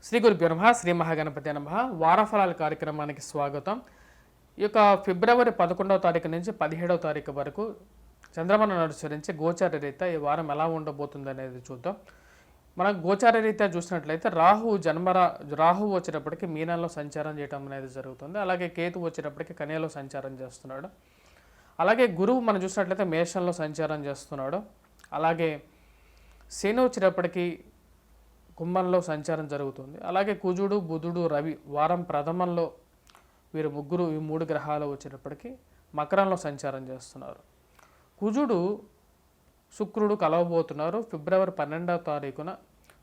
శ్రీ గురుభ్యో నమః. శ్రీ మహాగణపతి నమః. వారఫలాల కార్యక్రమానికి స్వాగతం. ఈ యొక్క ఫిబ్రవరి 11వ తారీఖు నుంచి 17వ తారీఖు వరకు చంద్రమానం అనుసరించి గోచార రీత్యా ఈ వారం ఎలా ఉండబోతుంది అనేది చూద్దాం. మనం గోచార రీత్యా చూసినట్లయితే రాహు వచ్చేటప్పటికి మీనంలో సంచారం చేయడం అనేది జరుగుతుంది. అలాగే కేతు వచ్చేటప్పటికి కన్యలో సంచారం చేస్తున్నాడు. అలాగే గురువు మనం చూసినట్లయితే మేషంలో సంచారం చేస్తున్నాడు. అలాగే శని వచ్చేటప్పటికి కుంభంలో సంచారం జరుగుతుంది. అలాగే కుజుడు, బుధుడు, రవి వారం ప్రథమంలో వీరు ముగ్గురు ఈ మూడు గ్రహాలు వచ్చేటప్పటికి మకరంలో సంచారం చేస్తున్నారు. కుజుడు శుక్రుడు కలవబోతున్నారు. ఫిబ్రవరి 12వ తారీఖున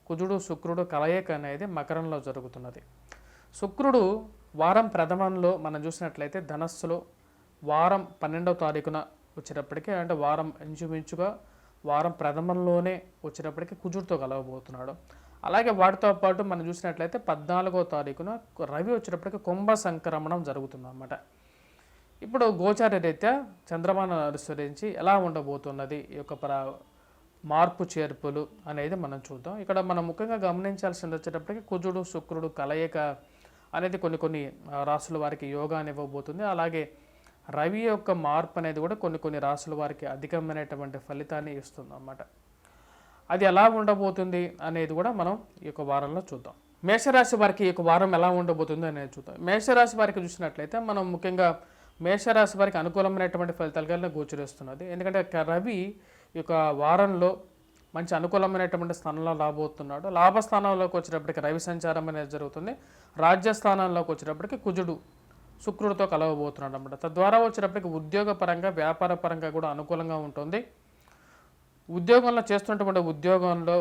కుజుడు శుక్రుడు కలయిక అనేది మకరంలో జరుగుతున్నది. శుక్రుడు వారం ప్రథమంలో మనం చూసినట్లయితే ధనస్సులో వారం 12వ తారీఖున వచ్చేటప్పటికి అంటే వారం ఇంచుమించుగా వారం ప్రథమంలోనే వచ్చేటప్పటికి కుజుడితో కలవబోతున్నాడు. అలాగే వాటితో పాటు మనం చూసినట్లయితే 14వ తారీఖున రవి వచ్చేటప్పటికి కుంభ సంక్రమణం జరుగుతుంది అన్నమాట. ఇప్పుడు గోచార రీత్యా చంద్రమానం అనుసరించి ఎలా ఉండబోతున్నది ఈ యొక్క మార్పు చేర్పులు అనేది మనం చూద్దాం. ఇక్కడ మనం ముఖ్యంగా గమనించాల్సింది వచ్చేటప్పటికి కుజుడు శుక్రుడు కలయిక అనేది కొన్ని రాసుల వారికి యోగాన్ని ఇవ్వబోతుంది. అలాగే రవి యొక్క మార్పు అనేది కూడా కొన్ని రాసుల వారికి అధికమైనటువంటి ఫలితాన్ని ఇస్తుంది అన్నమాట. అది ఎలా ఉండబోతుంది అనేది కూడా మనం ఈ యొక్క వారంలో చూద్దాం. మేషరాశి వారికి ఈ యొక్క వారం ఎలా ఉండబోతుంది అనేది చూద్దాం. మేషరాశి వారికి చూసినట్లయితే మనం ముఖ్యంగా మేషరాశి వారికి అనుకూలమైనటువంటి ఫలితాలుగా గోచరిస్తున్నది. ఎందుకంటే రవి ఈ యొక్క వారంలో మంచి అనుకూలమైనటువంటి స్థానంలో రాబోతున్నాడు. లాభస్థానంలోకి వచ్చేటప్పటికి రవి సంచారం అనేది జరుగుతుంది. రాజ్యస్థానంలోకి వచ్చేటప్పటికి కుజుడు శుక్రుడితో కలవబోతున్నాడు అన్నమాట. తద్వారా వచ్చేటప్పటికి ఉద్యోగపరంగా వ్యాపార పరంగా కూడా అనుకూలంగా ఉంటుంది. ఉద్యోగంలో చేస్తున్నటువంటి ఉద్యోగంలో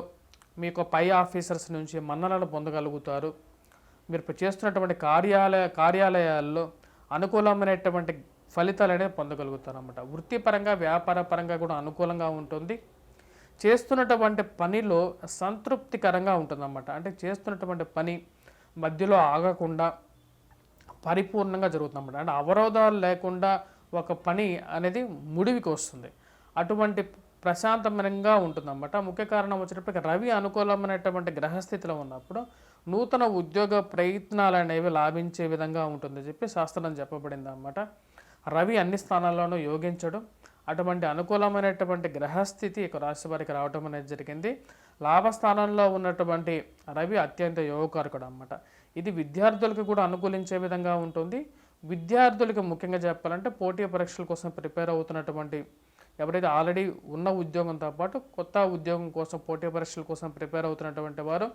మీకు పై ఆఫీసర్స్ నుంచి మన్ననలు పొందగలుగుతారు. మీరు చేస్తున్నటువంటి కార్యాలయాల్లో అనుకూలమైనటువంటి ఫలితాలు అనేవి పొందగలుగుతారు అన్నమాట. వృత్తిపరంగా వ్యాపార పరంగా కూడా అనుకూలంగా ఉంటుంది. చేస్తున్నటువంటి పనిలో సంతృప్తికరంగా ఉంటుందన్నమాట. అంటే చేస్తున్నటువంటి పని మధ్యలో ఆగకుండా పరిపూర్ణంగా జరుగుతుందన్నమాట. అంటే అవరోధాలు లేకుండా ఒక పని అనేది ముడివికి వస్తుంది. అటువంటి ప్రశాంతమయంగా ఉంటుందన్నమాట. ముఖ్య కారణం వచ్చేటప్పటికి రవి అనుకూలమైనటువంటి గ్రహస్థితిలో ఉన్నప్పుడు నూతన ఉద్యోగ ప్రయత్నాలు అనేవి లాభించే విధంగా ఉంటుందని చెప్పి శాస్త్రం చెప్పబడింది అన్నమాట. రవి అన్ని స్థానాల్లోనూ యోగించడం అటువంటి అనుకూలమైనటువంటి గ్రహస్థితి ఇక రాశి వారికి రావడం అనేది జరిగింది. లాభస్థానంలో ఉన్నటువంటి రవి అత్యంత యోగకారకుడు అన్నమాట. ఇది విద్యార్థులకు కూడా అనుకూలించే విధంగా ఉంటుంది. విద్యార్థులకు ముఖ్యంగా చెప్పాలంటే పోటీ పరీక్షల కోసం ప్రిపేర్ అవుతున్నటువంటి ఎవరైతే ఆల్రెడీ ఉన్న ఉద్యోగంతో పాటు కొత్త ఉద్యోగం కోసం పోటీ పరీక్షల కోసం ప్రిపేర్ అవుతున్నటువంటి వారు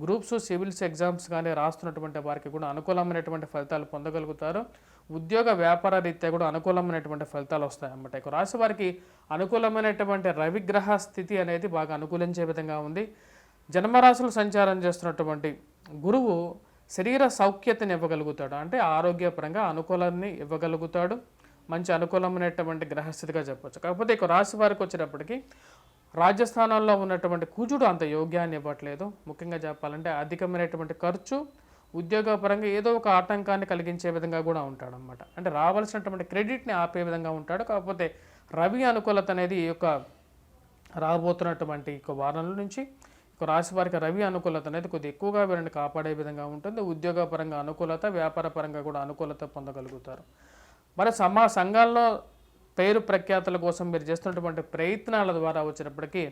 గ్రూప్స్ సివిల్స్ ఎగ్జామ్స్ కానీ రాస్తున్నటువంటి వారికి కూడా అనుకూలమైనటువంటి ఫలితాలు పొందగలుగుతారు. ఉద్యోగ వ్యాపార రీత్యా కూడా అనుకూలమైనటువంటి ఫలితాలు వస్తాయి అన్నమాట. ఇక రాశి వారికి అనుకూలమైనటువంటి రవిగ్రహ స్థితి అనేది బాగా అనుకూలించే విధంగా ఉంది. జన్మరాశులు సంచారం చేస్తున్నటువంటి గురువు శరీర సౌఖ్యతని ఇవ్వగలుగుతాడు. అంటే ఆరోగ్యపరంగా అనుకూలాన్ని ఇవ్వగలుగుతాడు. మంచి అనుకూలమైనటువంటి గ్రహస్థితిగా చెప్పవచ్చు. కాకపోతే ఇక రాశి వారికి వచ్చేటప్పటికి రాజ్యస్థానాల్లో ఉన్నటువంటి కుజుడు అంత యోగ్యాన్ని ఇవ్వట్లేదు. ముఖ్యంగా చెప్పాలంటే అధికమైనటువంటి ఖర్చు ఉద్యోగపరంగా ఏదో ఒక ఆటంకాన్ని కలిగించే విధంగా కూడా ఉంటాడనమాట. అంటే రావాల్సినటువంటి క్రెడిట్ని ఆపే విధంగా ఉంటాడు. కాకపోతే రవి అనుకూలత అనేది ఈ యొక్క రాబోతున్నటువంటి ఈ వారంలో నుంచి రాశి వారికి రవి అనుకూలత అనేది కొద్దిగా ఎక్కువగా వీరిని కాపాడే విధంగా ఉంటుంది. ఉద్యోగపరంగా అనుకూలత, వ్యాపార పరంగా కూడా అనుకూలత పొందగలుగుతారు. మరి సంఘాల్లో పేరు ప్రఖ్యాతుల కోసం మీరు చేస్తున్నటువంటి ప్రయత్నాల ద్వారా వచ్చేటప్పటికి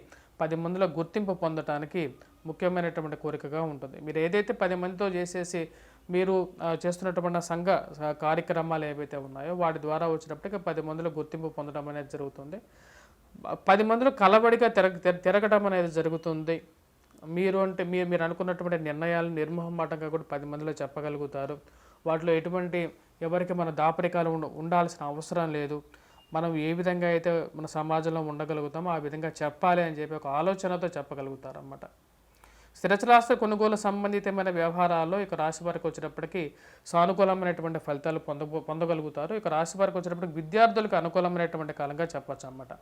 10 మందిలో గుర్తింపు పొందడానికి ముఖ్యమైనటువంటి కోరికగా ఉంటుంది. మీరు ఏదైతే 10 మందితో చేసేసి మీరు చేస్తున్నటువంటి సంఘ కార్యక్రమాలు ఏవైతే ఉన్నాయో వాటి ద్వారా వచ్చేటప్పటికి 10 మందిలో గుర్తింపు పొందడం అనేది జరుగుతుంది. 10 మందిలో కలబడిగా తిరగడం అనేది జరుగుతుంది. మీరు అనుకున్నటువంటి నిర్ణయాలు నిర్మోహమాటంగా కూడా 10 మందిలో చెప్పగలుగుతారు. వాటిలో ఎటువంటి ఎవరికి మన దాపరికాలు ఉండాల్సిన అవసరం లేదు. మనం ఏ విధంగా అయితే మన సమాజంలో ఉండగలుగుతామో ఆ విధంగా చెప్పాలి అని చెప్పి ఒక ఆలోచనతో చెప్పగలుగుతారు అన్నమాట. స్థిరచరాస్తి కొనుగోలు సంబంధితమైన వ్యవహారాల్లో ఇక రాశి వారికి వచ్చేటప్పటికి సానుకూలమైనటువంటి ఫలితాలు పొందగలుగుతారు. ఇక రాశి వారికి వచ్చేటప్పటికి విద్యార్థులకు అనుకూలమైనటువంటి కాలంగా చెప్పచ్చు అన్నమాట.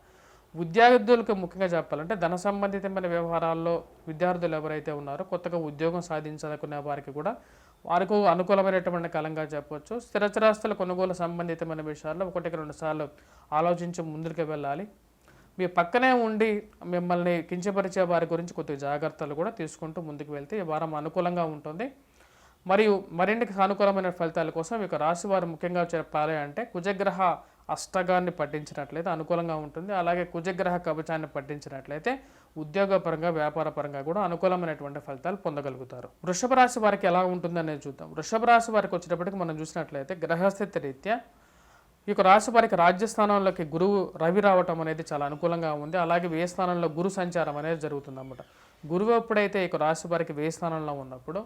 విద్యార్థులకు ముఖ్యంగా చెప్పాలంటే ధన సంబంధితమైన వ్యవహారాల్లో విద్యార్థులు ఎవరైతే ఉన్నారో కొత్తగా ఉద్యోగం సాధించాలనుకునే వారికి కూడా వారికి అనుకూలమైనటువంటి కాలంగా చెప్పవచ్చు. స్థిరచరాస్తుల కొనుగోలు సంబంధితమైన విషయాల్లో 1-2 సార్లు ఆలోచించి ముందుకు వెళ్ళాలి. మీ పక్కనే ఉండి మిమ్మల్ని కించపరిచే వారి గురించి కొద్దిగా జాగ్రత్తలు కూడా తీసుకుంటూ ముందుకు వెళ్తే ఈ వారం అనుకూలంగా ఉంటుంది. మరియు మరిన్ని సానుకూలమైన ఫలితాల కోసం ఇక రాశి వారు ముఖ్యంగా చెప్పాలి అంటే కుజగ్రహ అష్టగాన్ని పఠించినట్లయితే అనుకూలంగా ఉంటుంది. అలాగే కుజగ్రహ కవచాన్ని పఠించినట్లయితే ఉద్యోగపరంగా వ్యాపారపరంగా కూడా అనుకూలమైనటువంటి ఫలితాలు పొందగలుగుతారు. వృషభ రాశి వారికి ఎలా ఉంటుందనేది చూద్దాం. వృషభ రాశి వారికి వచ్చేటప్పటికి మనం చూసినట్లయితే గ్రహస్థితి రీత్యా ఈ యొక్క రాశి వారికి రాజ్యస్థానంలోకి గురువు రవి రావటం అనేది చాలా అనుకూలంగా ఉంది. అలాగే వ్యయ స్థానంలో గురు సంచారం అనేది జరుగుతుంది అన్నమాట. గురువు ఎప్పుడైతే ఈ రాశి వారికి వ్యయ స్థానంలో ఉన్నప్పుడు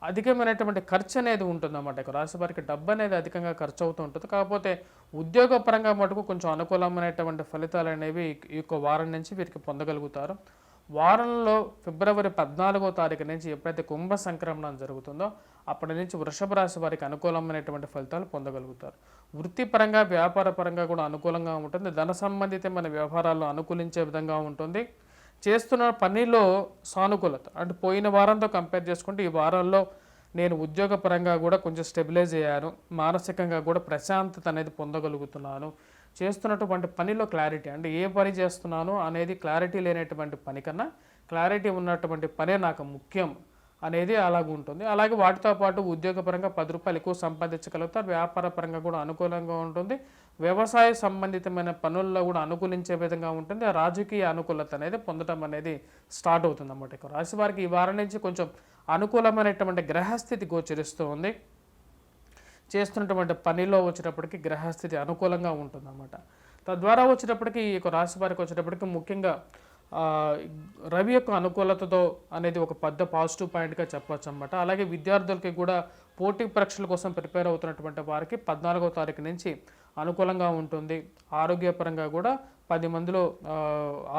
అధికమైనటువంటి ఖర్చు అనేది ఉంటుందన్నమాట. ఇక రాశి వారికి డబ్బు అనేది అధికంగా ఖర్చు అవుతూ ఉంటుంది. కాకపోతే ఉద్యోగపరంగా మటుకు కొంచెం అనుకూలమైనటువంటి ఫలితాలు అనేవి ఈ యొక్క వారం నుంచి వీరికి పొందగలుగుతారు. వారంలో ఫిబ్రవరి 14వ తారీఖు నుంచి ఎప్పుడైతే కుంభ సంక్రమణం జరుగుతుందో అప్పటి నుంచి వృషభ రాశి వారికి అనుకూలమైనటువంటి ఫలితాలు పొందగలుగుతారు. వృత్తిపరంగా వ్యాపారపరంగా కూడా అనుకూలంగా ఉంటుంది. ధన సంబంధితమైన వ్యవహారాల్లో అనుకూలించే విధంగా ఉంటుంది. చేస్తున్న పనిలో సానుకూలత అంటే పోయిన వారంతో కంపేర్ చేసుకుంటే ఈ వారంలో నేను ఉద్యోగపరంగా కూడా కొంచెం స్టెబిలైజ్ అయ్యాను. మానసికంగా కూడా ప్రశాంతత అనేది పొందగలుగుతున్నాను. చేస్తున్నటువంటి పనిలో క్లారిటీ అంటే ఏ పని చేస్తున్నాను అనేది క్లారిటీ లేనటువంటి పని కన్నా క్లారిటీ ఉన్నటువంటి పనే నాకు ముఖ్యం అనేది అలాగ ఉంటుంది. అలాగే వాటితో పాటు ఉద్యోగపరంగా 10 రూపాయలు ఎక్కువ సంపాదించగలుగుతారు. వ్యాపార పరంగా కూడా అనుకూలంగా ఉంటుంది. వ్యవసాయ సంబంధితమైన పనుల్లో కూడా అనుకూలించే విధంగా ఉంటుంది. రాజకీయ అనుకూలత అనేది పొందడం అనేది స్టార్ట్ అవుతుంది అన్నమాట. ఇక రాశి వారికి ఈ వారం నుంచి కొంచెం అనుకూలమైనటువంటి గ్రహస్థితి గోచరిస్తూ ఉంది. చేస్తున్నటువంటి పనిలో వచ్చేటప్పటికి గ్రహస్థితి అనుకూలంగా ఉంటుందన్నమాట. తద్వారా వచ్చేటప్పటికి ఈ యొక్క రాశి వారికి వచ్చేటప్పటికి ముఖ్యంగా రవి యొక్క అనుకూలతతో అనేది ఒక పెద్ద పాజిటివ్ పాయింట్గా చెప్పవచ్చు అన్నమాట. అలాగే విద్యార్థులకి కూడా పోటీ పరీక్షల కోసం ప్రిపేర్ అవుతున్నటువంటి వారికి 14వ తారీఖు నుంచి అనుకూలంగా ఉంటుంది. ఆరోగ్యపరంగా కూడా 10 మందిలో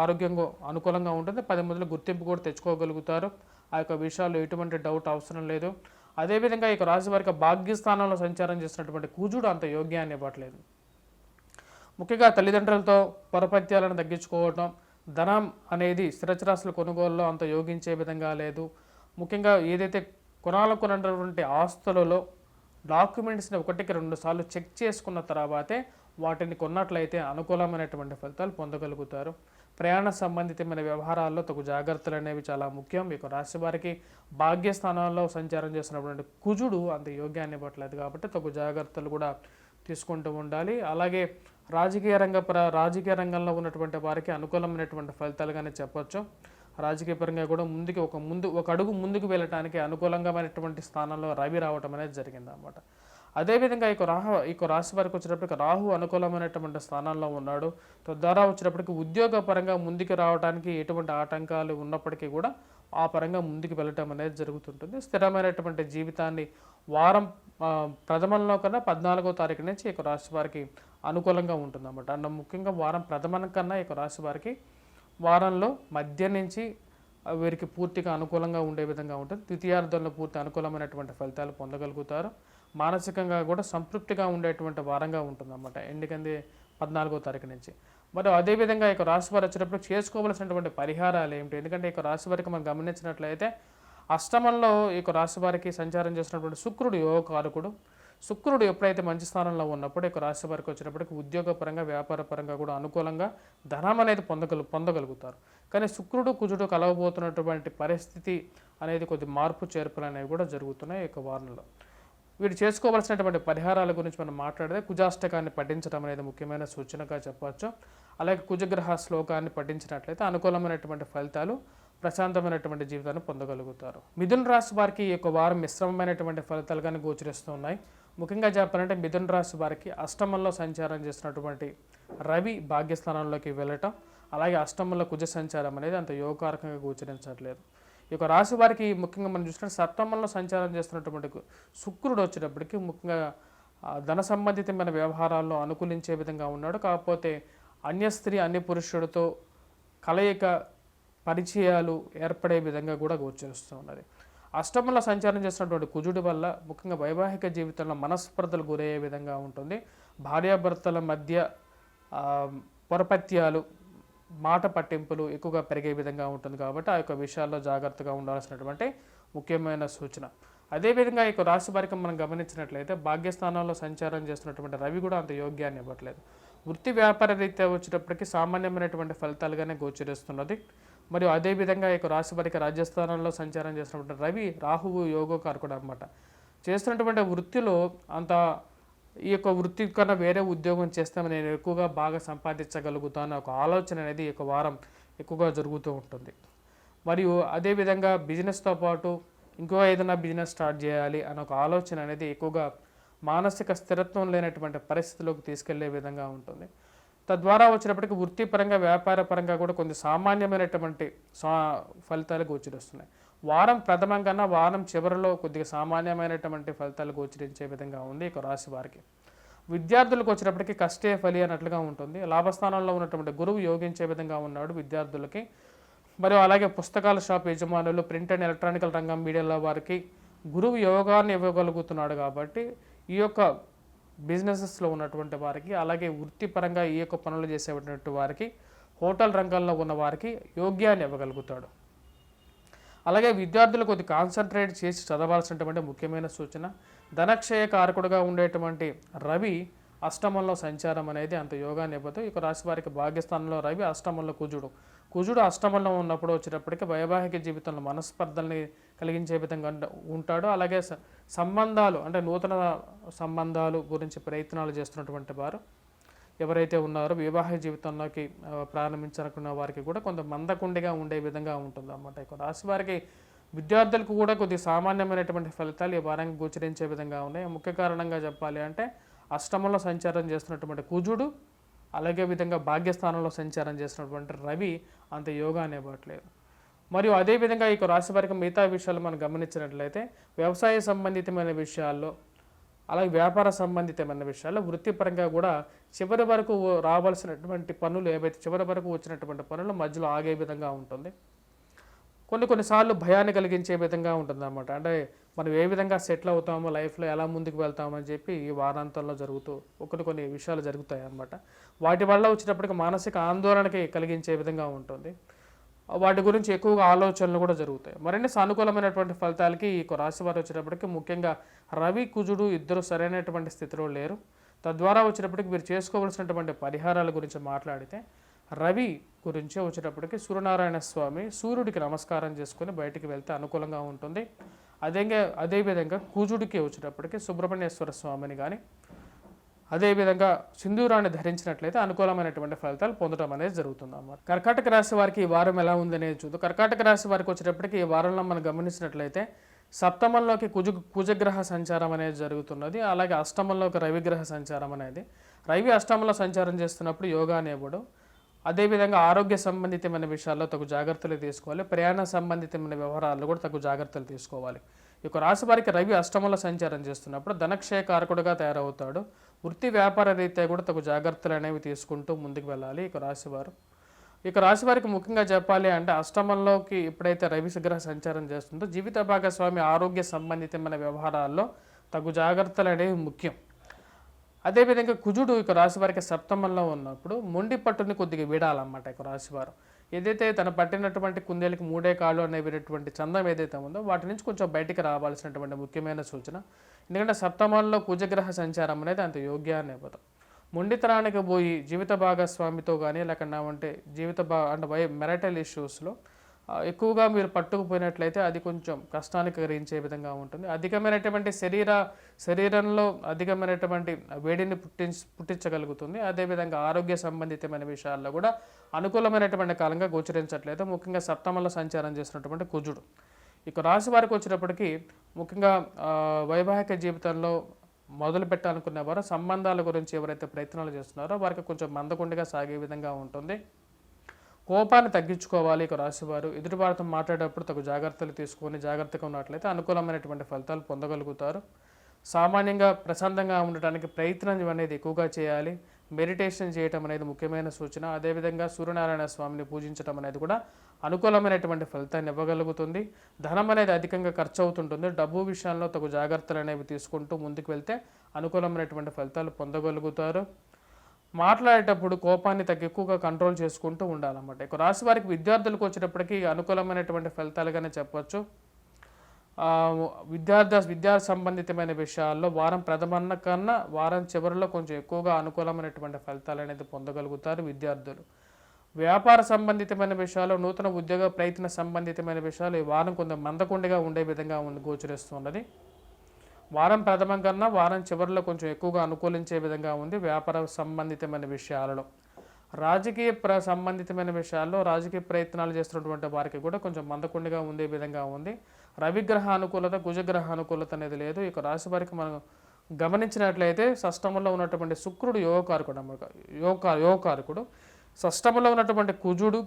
ఆరోగ్యంగా అనుకూలంగా ఉంటుంది. 10 మందిలో గుర్తింపు కూడా తెచ్చుకోగలుగుతారు. ఆ యొక్క విషయాల్లో ఎటువంటి డౌట్ అవసరం లేదు. అదేవిధంగా ఈ రాశి వారికి భాగ్యస్థానంలో సంచారం చేసినటువంటి కుజుడు అంత యోగ్యాన్ని ఇవ్వట్లేదు. ముఖ్యంగా తల్లిదండ్రులతో పొరపత్యాలను తగ్గించుకోవడం, ధనం అనేది స్థిరచరాశుల కొనుగోలులో అంత యోగించే విధంగా లేదు. ముఖ్యంగా ఏదైతే కొనాలనుకున్నటువంటి ఆస్తులలో డాక్యుమెంట్స్ని 1కి 2 సార్లు చెక్ చేసుకున్న తర్వాతే వాటిని కొన్నట్లయితే అనుకూలమైనటువంటి ఫలితాలు పొందగలుగుతారు. ప్రయాణ సంబంధితమైన వ్యవహారాల్లో తగు జాగ్రత్తలు అనేవి చాలా ముఖ్యం. ఇక రాశి వారికి భాగ్యస్థానాల్లో సంచారం చేసినటువంటి కుజుడు అంత యోగ్యాన్ని ఇవ్వట్లేదు కాబట్టి తగు జాగ్రత్తలు కూడా తీసుకుంటూ ఉండాలి. అలాగే రాజకీయ రంగంలో ఉన్నటువంటి వారికి అనుకూలమైనటువంటి ఫలితాలుగానే చెప్పొచ్చు. రాజకీయ పరంగా కూడా ఒక అడుగు ముందుకు వెళ్ళటానికి అనుకూలంగామైనటువంటి స్థానంలో రవి రావటం అనేది జరిగింది అన్నమాట. అదేవిధంగా ఈ రాశి వారికి వచ్చేటప్పటికి రాహు అనుకూలమైనటువంటి స్థానంలో ఉన్నాడు. తద్వారా వచ్చేటప్పటికి ఉద్యోగ పరంగా ముందుకు రావడానికి ఎటువంటి ఆటంకాలు ఉన్నప్పటికీ కూడా ఆ పరంగా ముందుకు వెళ్ళటం అనేది జరుగుతుంటుంది. స్థిరమైనటువంటి జీవితాన్ని వారం ప్రథమంలో కన్నా 14వ తారీఖు నుంచి ఈ రాశి వారికి అనుకూలంగా ఉంటుందన్నమాట. అండ్ ముఖ్యంగా వారం ప్రథమం కన్నా ఈ రాశి వారికి వారంలో మధ్య నుంచి వీరికి పూర్తిగా అనుకూలంగా ఉండే విధంగా ఉంటుంది. ద్వితీయార్థంలో పూర్తి అనుకూలమైనటువంటి ఫలితాలు పొందగలుగుతారు. మానసికంగా కూడా సంతృప్తిగా ఉండేటువంటి వారంగా ఉంటుందన్నమాట. ఎందుకంటే 14వ తారీఖు నుంచి. మరి అదేవిధంగా ఈ రాశి వారు వచ్చేటప్పుడు చేసుకోవాల్సినటువంటి పరిహారాలు ఏమిటి? ఎందుకంటే ఈ రాశి వారికి మనం గమనించినట్లయితే అష్టమంలో ఈ రాశి వారికి సంచారం చేసినటువంటి శుక్రుడు యోగకారకుడు. శుక్రుడు ఎప్పుడైతే మంచి స్థానంలో ఉన్నప్పుడు ఈ రాశి వారికి వచ్చేటప్పటికి ఉద్యోగపరంగా వ్యాపారపరంగా కూడా అనుకూలంగా ధనం అనేది పొందగలుగుతారు. కానీ శుక్రుడు కుజుడు కలవబోతున్నటువంటి పరిస్థితి అనేది కొద్ది మార్పు చేర్పులు అనేవి కూడా జరుగుతున్నాయి ఈ వారంలో. వీరు చేసుకోవాల్సినటువంటి పరిహారాల గురించి మనం మాట్లాడితే కుజాష్టకాన్ని పఠించడం అనేది ముఖ్యమైన సూచనగా చెప్పవచ్చు. అలాగే కుజగ్రహ శ్లోకాన్ని పఠించినట్లయితే అనుకూలమైనటువంటి ఫలితాలు, ప్రశాంతమైనటువంటి జీవితాన్ని పొందగలుగుతారు. మిథున రాశి వారికి ఈ యొక్క వారం మిశ్రమమైనటువంటి ఫలితాలుగానే గోచరిస్తున్నాయి. ముఖ్యంగా చెప్పాలంటే మిథున రాశి వారికి అష్టమంలో సంచారం చేసినటువంటి రవి భాగ్యస్థానంలోకి వెళ్ళటం, అలాగే అష్టమంలో కుజ సంచారం అనేది అంత యోగకారకంగా గోచరించట్లేదు. ఈ యొక్క రాశి వారికి ముఖ్యంగా మనం చూసినట్టు సప్తమంలో సంచారం చేస్తున్నటువంటి శుక్రుడు వచ్చేటప్పటికి ముఖ్యంగా ధన సంబంధితమైన వ్యవహారాల్లో అనుకూలించే విధంగా ఉన్నాడు. కాకపోతే అన్య స్త్రీ అన్య పురుషుడితో కలయిక పరిచయాలు ఏర్పడే విధంగా కూడా గోచరిస్తూ ఉన్నది. అష్టమంలో సంచారం చేసినటువంటి కుజుడి వల్ల ముఖ్యంగా వైవాహిక జీవితంలో మనస్పర్ధలు గురయ్యే విధంగా ఉంటుంది. భార్యాభర్తల మధ్య పొరపత్యాలు, మాట పట్టింపులు ఎక్కువగా పెరిగే విధంగా ఉంటుంది. కాబట్టి ఆ యొక్క విషయాల్లో జాగ్రత్తగా ఉండాల్సినటువంటి ముఖ్యమైన సూచన. అదేవిధంగా ఈ రాశి వారికి మనం గమనించినట్లయితే భాగ్యస్థానంలో సంచారం చేస్తున్నటువంటి రవి కూడా అంత యోగ్యాన్ని ఇవ్వట్లేదు. వృత్తి వ్యాపార రీత్యా వచ్చేటప్పటికి సామాన్యమైనటువంటి ఫలితాలుగానే గోచరిస్తున్నది. మరియు అదేవిధంగా ఈ యొక్క రాశి వారికి రాజ్యస్థానంలో సంచారం చేస్తున్నటువంటి రవి రాహువు యోగకారకుడు అనమాట. చేస్తున్నటువంటి వృత్తిలో అంత ఈ యొక్క వృత్తి కన్నా వేరే ఉద్యోగం చేస్తే నేను ఎక్కువగా బాగా సంపాదించగలుగుతాను ఒక ఆలోచన అనేది ఈ యొక్క వారం ఎక్కువగా జరుగుతూ ఉంటుంది. మరియు అదేవిధంగా బిజినెస్తో పాటు ఇంకో ఏదైనా బిజినెస్ స్టార్ట్ చేయాలి అనే ఒక ఆలోచన అనేది ఎక్కువగా మానసిక స్థిరత్వం లేనటువంటి పరిస్థితిలోకి తీసుకెళ్లే విధంగా ఉంటుంది. తద్వారా వచ్చినప్పటికీ వృత్తిపరంగా వ్యాపార పరంగా కూడా కొన్ని సామాన్యమైనటువంటి ఫలితాలు గోచరిస్తున్నాయి. వారం ప్రథమం కన్నా వారం చివరిలో కొద్దిగా సామాన్యమైనటువంటి ఫలితాలు గోచరించే విధంగా ఉంది ఇక రాశి వారికి. విద్యార్థులకు వచ్చినప్పటికీ కష్టే ఫలి అన్నట్లుగా ఉంటుంది. లాభస్థానంలో ఉన్నటువంటి గురువు యోగించే విధంగా ఉన్నాడు విద్యార్థులకి. మరియు అలాగే పుస్తకాల షాప్ యజమానులు, ప్రింట్ అండ్ ఎలక్ట్రానికల్ రంగం, మీడియాల వారికి గురువు యోగాన్ని ఇవ్వగలుగుతున్నాడు. కాబట్టి ఈ యొక్క బిజినెసెస్లో ఉన్నటువంటి వారికి, అలాగే వృత్తిపరంగా ఈ యొక్క పనులు చేసేటువంటి వారికి, హోటల్ రంగంలో ఉన్న వారికి యోగ్యాన్ని ఇవ్వగలుగుతాడు. అలాగే విద్యార్థులు కొద్ది కాన్సన్ట్రేట్ చేసి చదవాల్సినటువంటి ముఖ్యమైన సూచన, ధనక్షయ కారకుడుగా ఉండేటువంటి రవి అష్టమంలో సంచారం అనేది అంత యోగాన్ని ఇవ్వదు. ఇక రాశి వారికి భాగ్యస్థానంలో రవి, అష్టమంలో కుజుడు అష్టమంలో ఉన్నప్పుడు వచ్చేటప్పటికి వైవాహిక జీవితంలో మనస్పర్ధల్ని కలిగించే విధంగా ఉంటాడు. అలాగే సంబంధాలు అంటే నూతన సంబంధాలు గురించి ప్రయత్నాలు చేస్తున్నటువంటి వారు ఎవరైతే ఉన్నారో వివాహ జీవితంలోకి ప్రారంభించాలనుకున్న వారికి కూడా కొంత మందకుండిగా ఉండే విధంగా ఉంటుంది అన్నమాట. ఇక రాశి వారికి విద్యార్థులకు కూడా కొద్ది సామాన్యమైనటువంటి ఫలితాలు ఈ వారంగా గోచరించే విధంగా ఉన్నాయి. ముఖ్య కారణంగా చెప్పాలి అంటే అష్టమంలో సంచారం చేస్తున్నటువంటి కుజుడు, అలాగే విధంగా భాగ్యస్థానంలో సంచారం చేసినటువంటి రవి అంత యోగాన్ని ఇవ్వట్లేదు. మరియు అదేవిధంగా ఈ రాశి వారికి మిగతా విషయాలు మనం గమనించినట్లయితే వ్యవసాయ సంబంధితమైన విషయాల్లో, అలాగే వ్యాపార సంబంధితమైన విషయాల్లో, వృత్తిపరంగా కూడా చివరి వరకు రావాల్సినటువంటి పనులు ఏవైతే చివరి వరకు వచ్చినటువంటి పనులు మధ్యలో ఆగే విధంగా ఉంటుంది. కొన్నిసార్లు భయాన్ని కలిగించే విధంగా ఉంటుంది అన్నమాట. అంటే మనం ఏ విధంగా సెటిల్ అవుతామో, లైఫ్లో ఎలా ముందుకు వెళ్తామని చెప్పి ఈ వారాంతంలో కొన్ని విషయాలు జరుగుతాయి అన్నమాట. వాటి వల్ల వచ్చేటప్పటికి మానసిక ఆందోళనకి కలిగించే విధంగా ఉంటుంది. వాటి గురించి ఎక్కువగా ఆలోచనలు కూడా జరుగుతాయి. మరిన్ని సానుకూలమైనటువంటి ఫలితాలకి ఈ రాశి వారు వచ్చేటప్పటికి ముఖ్యంగా రవి, కుజుడు ఇద్దరు సరైనటువంటి స్థితిలో లేరు. తద్వారా వచ్చేటప్పటికి మీరు చేసుకోవాల్సినటువంటి పరిహారాల గురించి మాట్లాడితే, రవి గురించి వచ్చేటప్పటికి సూర్యనారాయణ స్వామి సూర్యుడికి నమస్కారం చేసుకొని బయటికి వెళ్తే అనుకూలంగా ఉంటుంది. అదేవిధంగా కుజుడికి వచ్చేటప్పటికి సుబ్రహ్మణ్యేశ్వర స్వామిని కానీ, అదేవిధంగా సింధూరాన్ని ధరించినట్లయితే అనుకూలమైనటువంటి ఫలితాలు పొందడం అనేది జరుగుతుంది అన్నమాట. కర్కాటక రాశి వారికి ఈ వారం ఎలా ఉందనేది చూద్దాం. కర్కాటక రాశి వారికి వచ్చేటప్పటికి ఈ వారంలో మనం గమనించినట్లయితే సప్తమంలోకి కుజగ్రహ సంచారం అనేది జరుగుతున్నది. అలాగే అష్టమంలోకి రవిగ్రహ సంచారం అనేది. రవి అష్టమంలో సంచారం చేస్తున్నప్పుడు యోగాన్ని ఇవ్వడు. అదేవిధంగా ఆరోగ్య సంబంధితమైన విషయాల్లో తగు జాగ్రత్తలు తీసుకోవాలి. ప్రయాణ సంబంధితమైన వ్యవహారాల్లో కూడా తగు జాగ్రత్తలు తీసుకోవాలి. ఈ రాశి వారికి రవి అష్టమంలో సంచారం చేస్తున్నప్పుడు ధనక్షయ కారకుడుగా తయారవుతాడు. వృత్తి వ్యాపార రీత్యా కూడా తగు జాగ్రత్తలు అనేవి తీసుకుంటూ ముందుకు వెళ్ళాలి ఇక రాశివారు. ఇక రాశి వారికి ముఖ్యంగా చెప్పాలి అంటే అష్టమంలోకి ఎప్పుడైతే రవి గ్రహ సంచారం చేస్తుందో జీవిత భాగస్వామి ఆరోగ్య సంబంధితమైన వ్యవహారాల్లో తగు జాగ్రత్తలు అనేవి ముఖ్యం. అదేవిధంగా కుజుడు ఇక రాశి వారికి సప్తమంలో ఉన్నప్పుడు మొండి పట్టుని కొద్దిగా వీడాలన్నమాట. ఇక రాశివారు ఏదైతే తన పట్టినటువంటి కుందేలకి మూడే కాళ్ళు అనేటువంటి చందం ఏదైతే ఉందో వాటి నుంచి కొంచెం బయటికి రావాల్సినటువంటి ముఖ్యమైన సూచన. ఎందుకంటే సప్తమంలో కుజగ్రహ సంచారం అనేది అంత యోగ్యాన్ని ఇవ్వదు. మొండితనానికి పోయి జీవిత భాగస్వామితో కానీ లేకుండా అంటే మెరైటల్ ఇష్యూస్లో ఎక్కువగా మీరు పట్టుకుపోయినట్లయితే అది కొంచెం కష్టానికి కలిగించే విధంగా ఉంటుంది. అధికమైనటువంటి శరీరంలో అధికమైనటువంటి వేడిని పుట్టించగలుగుతుంది. అదేవిధంగా ఆరోగ్య సంబంధితమైన విషయాల్లో కూడా అనుకూలమైనటువంటి కాలంగా గోచరించట్లేదు. ముఖ్యంగా సప్తమంలో సంచారం చేసినటువంటి కుజుడు ఇక రాశి వారికి వచ్చినప్పటికీ ముఖ్యంగా వైవాహిక జీవితంలో మొదలు పెట్టాలనుకునే వారు సంబంధాల గురించి ఎవరైతే ప్రయత్నాలు చేస్తున్నారో వారికి కొంచెం మందకొండిగా సాగే విధంగా ఉంటుంది. కోపాన్ని తగ్గించుకోవాలి ఇక రాశివారు. ఎదుటివారితో మాట్లాడేటప్పుడు తగు జాగ్రత్తలు తీసుకొని జాగ్రత్తగా ఉన్నట్లయితే అనుకూలమైనటువంటి ఫలితాలు పొందగలుగుతారు. సామాన్యంగా ప్రశాంతంగా ఉండటానికి ప్రయత్నం అనేది ఎక్కువగా చేయాలి. మెడిటేషన్ చేయటం అనేది ముఖ్యమైన సూచన. అదేవిధంగా సూర్యనారాయణ స్వామిని పూజించడం అనేది కూడా అనుకూలమైనటువంటి ఫలితాన్ని ఇవ్వగలుగుతుంది. ధనం అనేది అధికంగా ఖర్చు అవుతుంటుంది. డబ్బు విషయంలో తగు జాగ్రత్తలు అనేవి తీసుకుంటూ ముందుకు వెళ్తే అనుకూలమైనటువంటి ఫలితాలు పొందగలుగుతారు. మాట్లాడేటప్పుడు కోపాన్ని ఎక్కువగా కంట్రోల్ చేసుకుంటూ ఉండాలన్నమాట. ఇక రాశి వారికి విద్యార్థులకు వచ్చేటప్పటికి అనుకూలమైనటువంటి ఫలితాలుగానే చెప్పవచ్చు. ఆ, విద్యా సంబంధితమైన విషయాల్లో వారం ప్రథమన్న కన్నా వారం చివరిలో కొంచెం ఎక్కువగా అనుకూలమైనటువంటి ఫలితాలు అనేది పొందగలుగుతారు విద్యార్థులు. వ్యాపార సంబంధితమైన విషయాలు, నూతన ఉద్యోగ ప్రయత్న సంబంధితమైన విషయాలు ఈ వారం కొంచెం మందకొండిగా ఉండే విధంగా గోచరిస్తున్నది. వారం ప్రథమం కన్నా వారం చివరిలో కొంచెం ఎక్కువగా అనుకూలించే విధంగా ఉంది వ్యాపార సంబంధితమైన విషయాలలో. రాజకీయ సంబంధితమైన విషయాల్లో రాజకీయ ప్రయత్నాలు చేస్తున్నటువంటి వారికి కూడా కొంచెం మందకొండిగా ఉండే విధంగా ఉంది. రవిగ్రహ అనుకూలత, కుజగ్రహ అనుకూలత అనేది లేదు. ఇక రాశి వారికి మనం గమనించినట్లయితే షష్టమంలో ఉన్నటువంటి శుక్రుడు యోగకారకుడు అన్నమాట. యోగకారకుడు షష్టమంలో ఉన్నటువంటి కుజుడు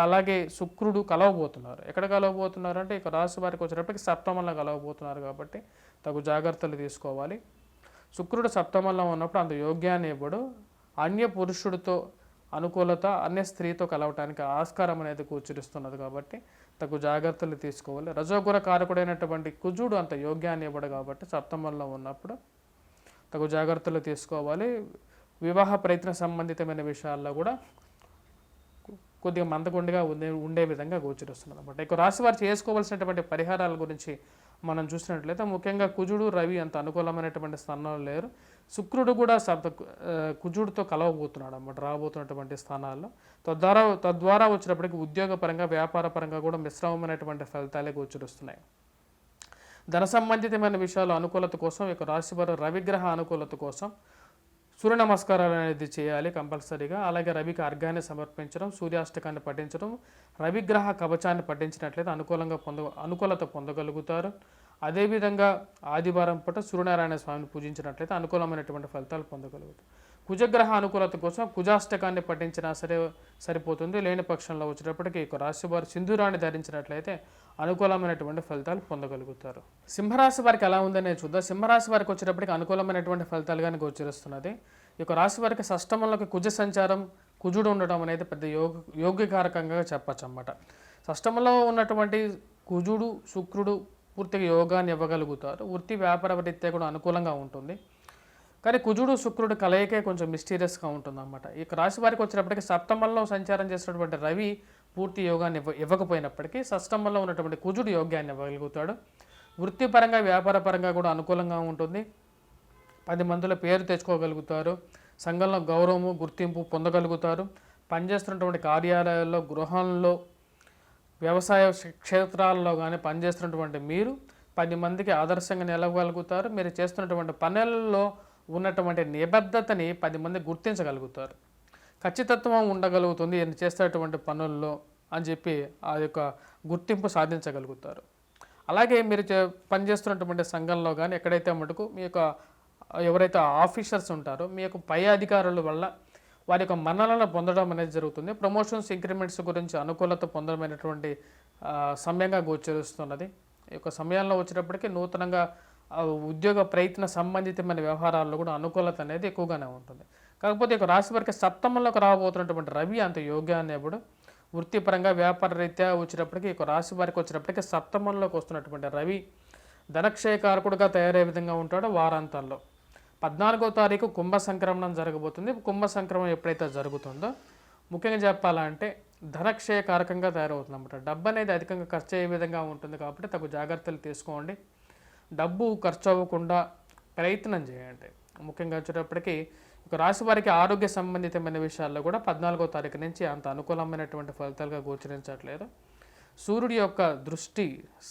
అలాగే శుక్రుడు కలవబోతున్నారు. ఎక్కడ కలవబోతున్నారు అంటే ఇక రాశి వారికి వచ్చేటప్పటికి సప్తమంలో కలవబోతున్నారు కాబట్టి తగు జాగ్రత్తలు తీసుకోవాలి. శుక్రుడు సప్తమంలో ఉన్నప్పుడు అంత యోగ్యాన్ని ఇవ్వడు. అన్య పురుషుడితో అనుకూలత, అన్య స్త్రీతో కలవటానికి ఆస్కారం అనేది గోచరిస్తున్నది కాబట్టి తగు జాగ్రత్తలు తీసుకోవాలి. రజోగుణ కారకుడైనటువంటి కుజుడు అంత యోగ్యాన్ని ఇవ్వడు కాబట్టి సప్తమంలో ఉన్నప్పుడు తగు జాగ్రత్తలు తీసుకోవాలి. వివాహ ప్రయత్న సంబంధితమైన విషయాల్లో కూడా కొద్దిగా మందకొండిగా ఉండే విధంగా గోచరిస్తున్నది అనమాట. ఇక రాశి వారు చేసుకోవాల్సినటువంటి పరిహారాల గురించి మనం చూసినట్లయితే ముఖ్యంగా కుజుడు, రవి అంత అనుకూలమైనటువంటి స్థానాలు లేరు. శుక్రుడు కూడా కుజుడితో కలవబోతున్నాడు అన్నమాట రాబోతున్నటువంటి స్థానాల్లో. తద్వారా వచ్చినప్పటికీ ఉద్యోగపరంగా, వ్యాపార పరంగా కూడా మిశ్రమమైనటువంటి ఫలితాలే గోచరిస్తున్నాయి. ధన సంబంధితమైన విషయాలు అనుకూలత కోసం ఇక రాశి వారు రవిగ్రహ అనుకూలత కోసం సూర్య నమస్కారాలు అనేది చేయాలి కంపల్సరీగా. అలాగే రవికి అర్ఘ్యాన్ని సమర్పించడం, సూర్యాష్టకాన్ని పఠించడం, రవిగ్రహ కవచాన్ని పఠించినట్లయితే అనుకూలత పొందగలుగుతారు. అదేవిధంగా ఆదివారం పూట సూర్యనారాయణ స్వామిని పూజించినట్లయితే అనుకూలమైనటువంటి ఫలితాలు పొందగలుగుతారు. కుజగ్రహ అనుకూలత కోసం కుజాష్టకాన్ని పఠించినా సరిపోతుంది. లేని పక్షంలో వచ్చేటప్పటికి రాశి వారు సింధూరాన్ని ధరించినట్లయితే అనుకూలమైనటువంటి ఫలితాలు పొందగలుగుతారు. సింహరాశి వారికి ఎలా ఉందనే చూద్దాం. సింహరాశి వారికి వచ్చేటప్పటికి అనుకూలమైనటువంటి ఫలితాలుగానే గోచరిస్తున్నది. ఈ రాశి వారికి షష్టమంలోకి కుజ సంచారం, కుజుడు ఉండడం అనేది పెద్ద యోగ్యకారకంగా చెప్పచ్చు అన్నమాట. షష్టమంలో ఉన్నటువంటి కుజుడు, శుక్రుడు పూర్తిగా యోగాన్ని ఇవ్వగలుగుతారు. వృత్తి వ్యాపార రీత్యా కూడా అనుకూలంగా ఉంటుంది. కానీ కుజుడు, శుక్రుడు కలయికే కొంచెం మిస్టీరియస్గా ఉంటుందన్నమాట. ఈ రాశి వారికి వచ్చినప్పటికీ సప్తమంలో సంచారం చేసినటువంటి రవి పూర్తి యోగాన్ని ఇవ్వకపోయినప్పటికీ షష్టమంలో ఉన్నటువంటి కుజుడు యోగ్యాన్ని ఇవ్వగలుగుతాడు. వృత్తిపరంగా, వ్యాపార పరంగా కూడా అనుకూలంగా ఉంటుంది. 10 మందిలో పేరు తెచ్చుకోగలుగుతారు. సంఘంలో గౌరవము, గుర్తింపు పొందగలుగుతారు. పనిచేస్తున్నటువంటి కార్యాలయాల్లో, గృహంలో, వ్యవసాయ క్షేత్రాల్లో కానీ పనిచేస్తున్నటువంటి మీరు 10 మందికి ఆదర్శంగా నిలవగలుగుతారు. మీరు చేస్తున్నటువంటి పనుల్లో ఉన్నటువంటి నిబద్ధతని 10 మంది గుర్తించగలుగుతారు. ఖచ్చితత్వం ఉండగలుగుతుంది ఈయన చేసేటువంటి పనుల్లో అని చెప్పి ఆ యొక్క గుర్తింపు సాధించగలుగుతారు. అలాగే మీరు పనిచేస్తున్నటువంటి సంఘంలో కానీ ఎక్కడైతే మటుకు మీ యొక్క ఎవరైతే ఆఫీసర్స్ ఉంటారో మీ యొక్క పై అధికారుల వల్ల వారి యొక్క మన్ననలను పొందడం అనేది జరుగుతుంది. ప్రమోషన్స్, ఇంక్రిమెంట్స్ గురించి అనుకూలత పొందడమైనటువంటి సమయంగా గోచరిస్తున్నది. ఈ యొక్క సమయంలో వచ్చేటప్పటికీ నూతనంగా ఉద్యోగ ప్రయత్న సంబంధితమైన వ్యవహారాల్లో కూడా అనుకూలత అనేది ఎక్కువగానే ఉంటుంది. కాకపోతే ఇక రాశి వారికి సప్తమంలోకి రాబోతున్నటువంటి రవి అంత యోగ్యాన్ని ఎప్పుడు వృత్తిపరంగా, వ్యాపార రీత్యా వచ్చేటప్పటికి ఇక రాశి వారికి వచ్చేటప్పటికి సప్తమంలోకి వస్తున్నటువంటి రవి ధనక్షయకారకుడుగా తయారయ్యే విధంగా ఉంటాడో వారాంతాల్లో 14వ తారీఖు కుంభ సంక్రమణం జరగబోతుంది. కుంభ సంక్రమణం ఎప్పుడైతే జరుగుతుందో ముఖ్యంగా చెప్పాలంటే ధనక్షయకారకంగా తయారవుతుంది అన్నమాట. డబ్బు అనేది అధికంగా ఖర్చు అయ్యే విధంగా ఉంటుంది కాబట్టి తగు జాగ్రత్తలు తీసుకోండి. డబ్బు ఖర్చు అవ్వకుండా ప్రయత్నం చేయండి. ముఖ్యంగా వచ్చేటప్పటికి ఇక రాశి వారికి ఆరోగ్య సంబంధితమైన విషయాల్లో కూడా 14వ తారీఖు నుంచి అంత అనుకూలమైనటువంటి ఫలితాలుగా గోచరించట్లేదు. సూర్యుడి యొక్క దృష్టి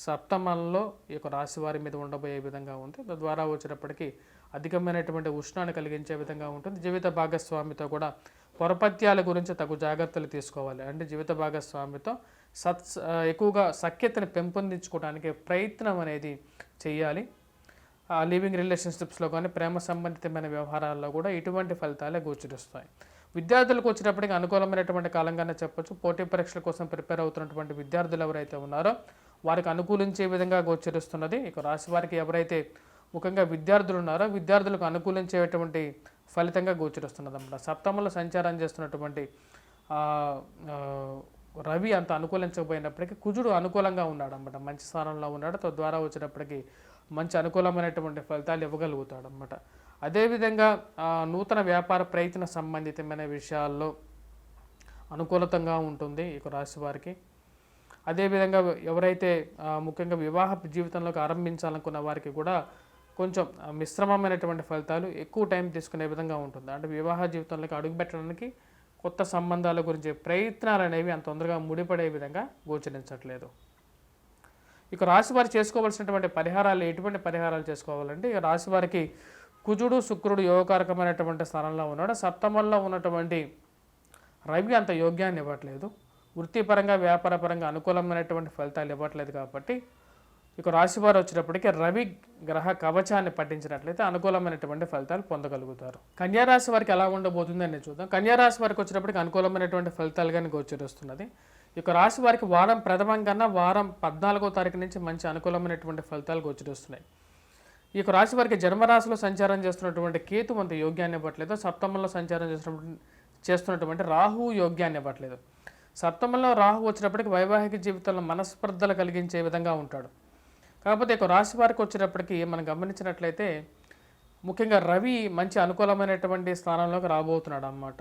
సప్తమంలో ఈ యొక్క రాశి వారి మీద ఉండబోయే విధంగా ఉంది. తద్వారా వచ్చేటప్పటికి అధికమైనటువంటి ఉష్ణాన్ని కలిగించే విధంగా ఉంటుంది. జీవిత భాగస్వామితో కూడా పొరపత్యాల గురించి తగు జాగ్రత్తలు తీసుకోవాలి. అంటే జీవిత భాగస్వామితో ఎక్కువగా సఖ్యతను పెంపొందించుకోవడానికి ప్రయత్నం అనేది చేయాలి. లివింగ్ రిలేషన్షిప్స్లో కానీ ప్రేమ సంబంధితమైన వ్యవహారాల్లో కూడా ఇటువంటి ఫలితాలే గోచరిస్తాయి. విద్యార్థులకు వచ్చినప్పటికీ అనుకూలమైనటువంటి కాలంగానే చెప్పొచ్చు. పోటీ పరీక్షల కోసం ప్రిపేర్ అవుతున్నటువంటి విద్యార్థులు ఎవరైతే ఉన్నారో వారికి అనుకూలించే విధంగా గోచరిస్తున్నది. ఇక రాశి వారికి ఎవరైతే ముఖ్యంగా విద్యార్థులు ఉన్నారో విద్యార్థులకు అనుకూలించేటువంటి ఫలితంగా గోచరిస్తున్నది అన్నమాట. సప్తమంలో సంచారం చేస్తున్నటువంటి రవి అంత అనుకూలించకపోయినప్పటికీ కుజుడు అనుకూలంగా ఉన్నాడు అన్నమాట. మంచి స్థానంలో ఉన్నాడు. తద్వారా వచ్చేటప్పటికి మంచి అనుకూలమైనటువంటి ఫలితాలు ఇవ్వగలుగుతాడు అన్నమాట. అదేవిధంగా నూతన వ్యాపార ప్రయత్న సంబంధితమైన విషయాల్లో అనుకూలతంగా ఉంటుంది ఈ రాశి వారికి. అదేవిధంగా ఎవరైతే ముఖ్యంగా వివాహ జీవితంలోకి ఆరంభించాలనుకున్న వారికి కూడా కొంచెం మిశ్రమమైనటువంటి ఫలితాలు, ఎక్కువ టైం తీసుకునే విధంగా ఉంటుంది. అంటే వివాహ జీవితంలోకి అడుగుపెట్టడానికి కొత్త సంబంధాల గురించి ప్రయత్నాలు అనేవి అంత తొందరగా ముడిపడే విధంగా గోచరించట్లేదు. ఇక రాశివారు చేసుకోవాల్సినటువంటి పరిహారాలు, ఎటువంటి పరిహారాలు చేసుకోవాలంటే, ఇక రాశివారికి కుజుడు శుక్రుడు యోగకారకమైనటువంటి స్థానంలో ఉన్నాడు. సప్తమంలో ఉన్నటువంటి రవి అంత యోగ్యాన్ని ఇవ్వట్లేదు. వృత్తిపరంగా వ్యాపారపరంగా అనుకూలమైనటువంటి ఫలితాలు ఇవ్వట్లేదు. కాబట్టి ఇక రాశివారు వచ్చేటప్పటికి రవి గ్రహ కవచాన్ని పఠించినట్లయితే అనుకూలమైనటువంటి ఫలితాలు పొందగలుగుతారు. కన్యారాశి వారికి ఎలా ఉండబోతుందని చూద్దాం. కన్యారాశి వారికి వచ్చేటప్పటికి అనుకూలమైనటువంటి ఫలితాలు కానీ గోచరిస్తున్నది. ఇక రాశి వారికి వారం ప్రథమం కన్నా వారం 14వ తారీఖు నుంచి మంచి అనుకూలమైనటువంటి ఫలితాలు గోచరిస్తున్నాయి. ఈ యొక్క రాశి వారికి జన్మరాశిలో సంచారం చేస్తున్నటువంటి కేతు అంత యోగ్యాన్ని ఇవ్వట్లేదు. సప్తమంలో సంచారం చేస్తున్నటువంటి రాహు యోగ్యాన్ని ఇవ్వట్లేదు. సప్తమంలో రాహు వచ్చినప్పటికీ వైవాహిక జీవితంలో మనస్పర్ధలు కలిగించే విధంగా ఉంటాడు. కాకపోతే ఇక రాశి వారికి వచ్చేటప్పటికి మనం గమనించినట్లయితే ముఖ్యంగా రవి మంచి అనుకూలమైనటువంటి స్థానంలోకి రాబోతున్నాడు అన్నమాట.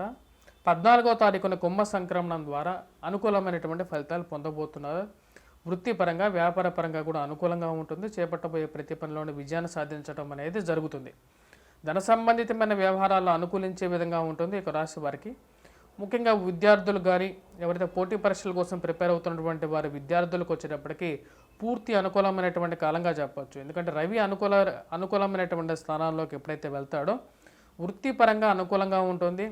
14వ తారీఖున కుంభ సంక్రమణం ద్వారా అనుకూలమైనటువంటి ఫలితాలు పొందబోతున్నారు. వృత్తిపరంగా వ్యాపారపరంగా కూడా అనుకూలంగా ఉంటుంది. చేపట్టబోయే ప్రతి పనిలోని విజయాన్ని సాధించడం అనేది జరుగుతుంది. ధన సంబంధితమైన వ్యవహారాల్లో అనుకూలించే విధంగా ఉంటుంది ఇక రాశి వారికి. ముఖ్యంగా విద్యార్థులు కానీ ఎవరైతే పోటీ పరీక్షల కోసం ప్రిపేర్ అవుతున్నటువంటి వారి విద్యార్థులకు వచ్చేటప్పటికి పూర్తి అనుకూలమైనటువంటి కాలంగా చెప్పవచ్చు. ఎందుకంటే రవి అనుకూలమైనటువంటి స్థానాల్లోకి ఎప్పుడైతే వెళ్తాడో వృత్తిపరంగా అనుకూలంగా ఉంటుంది,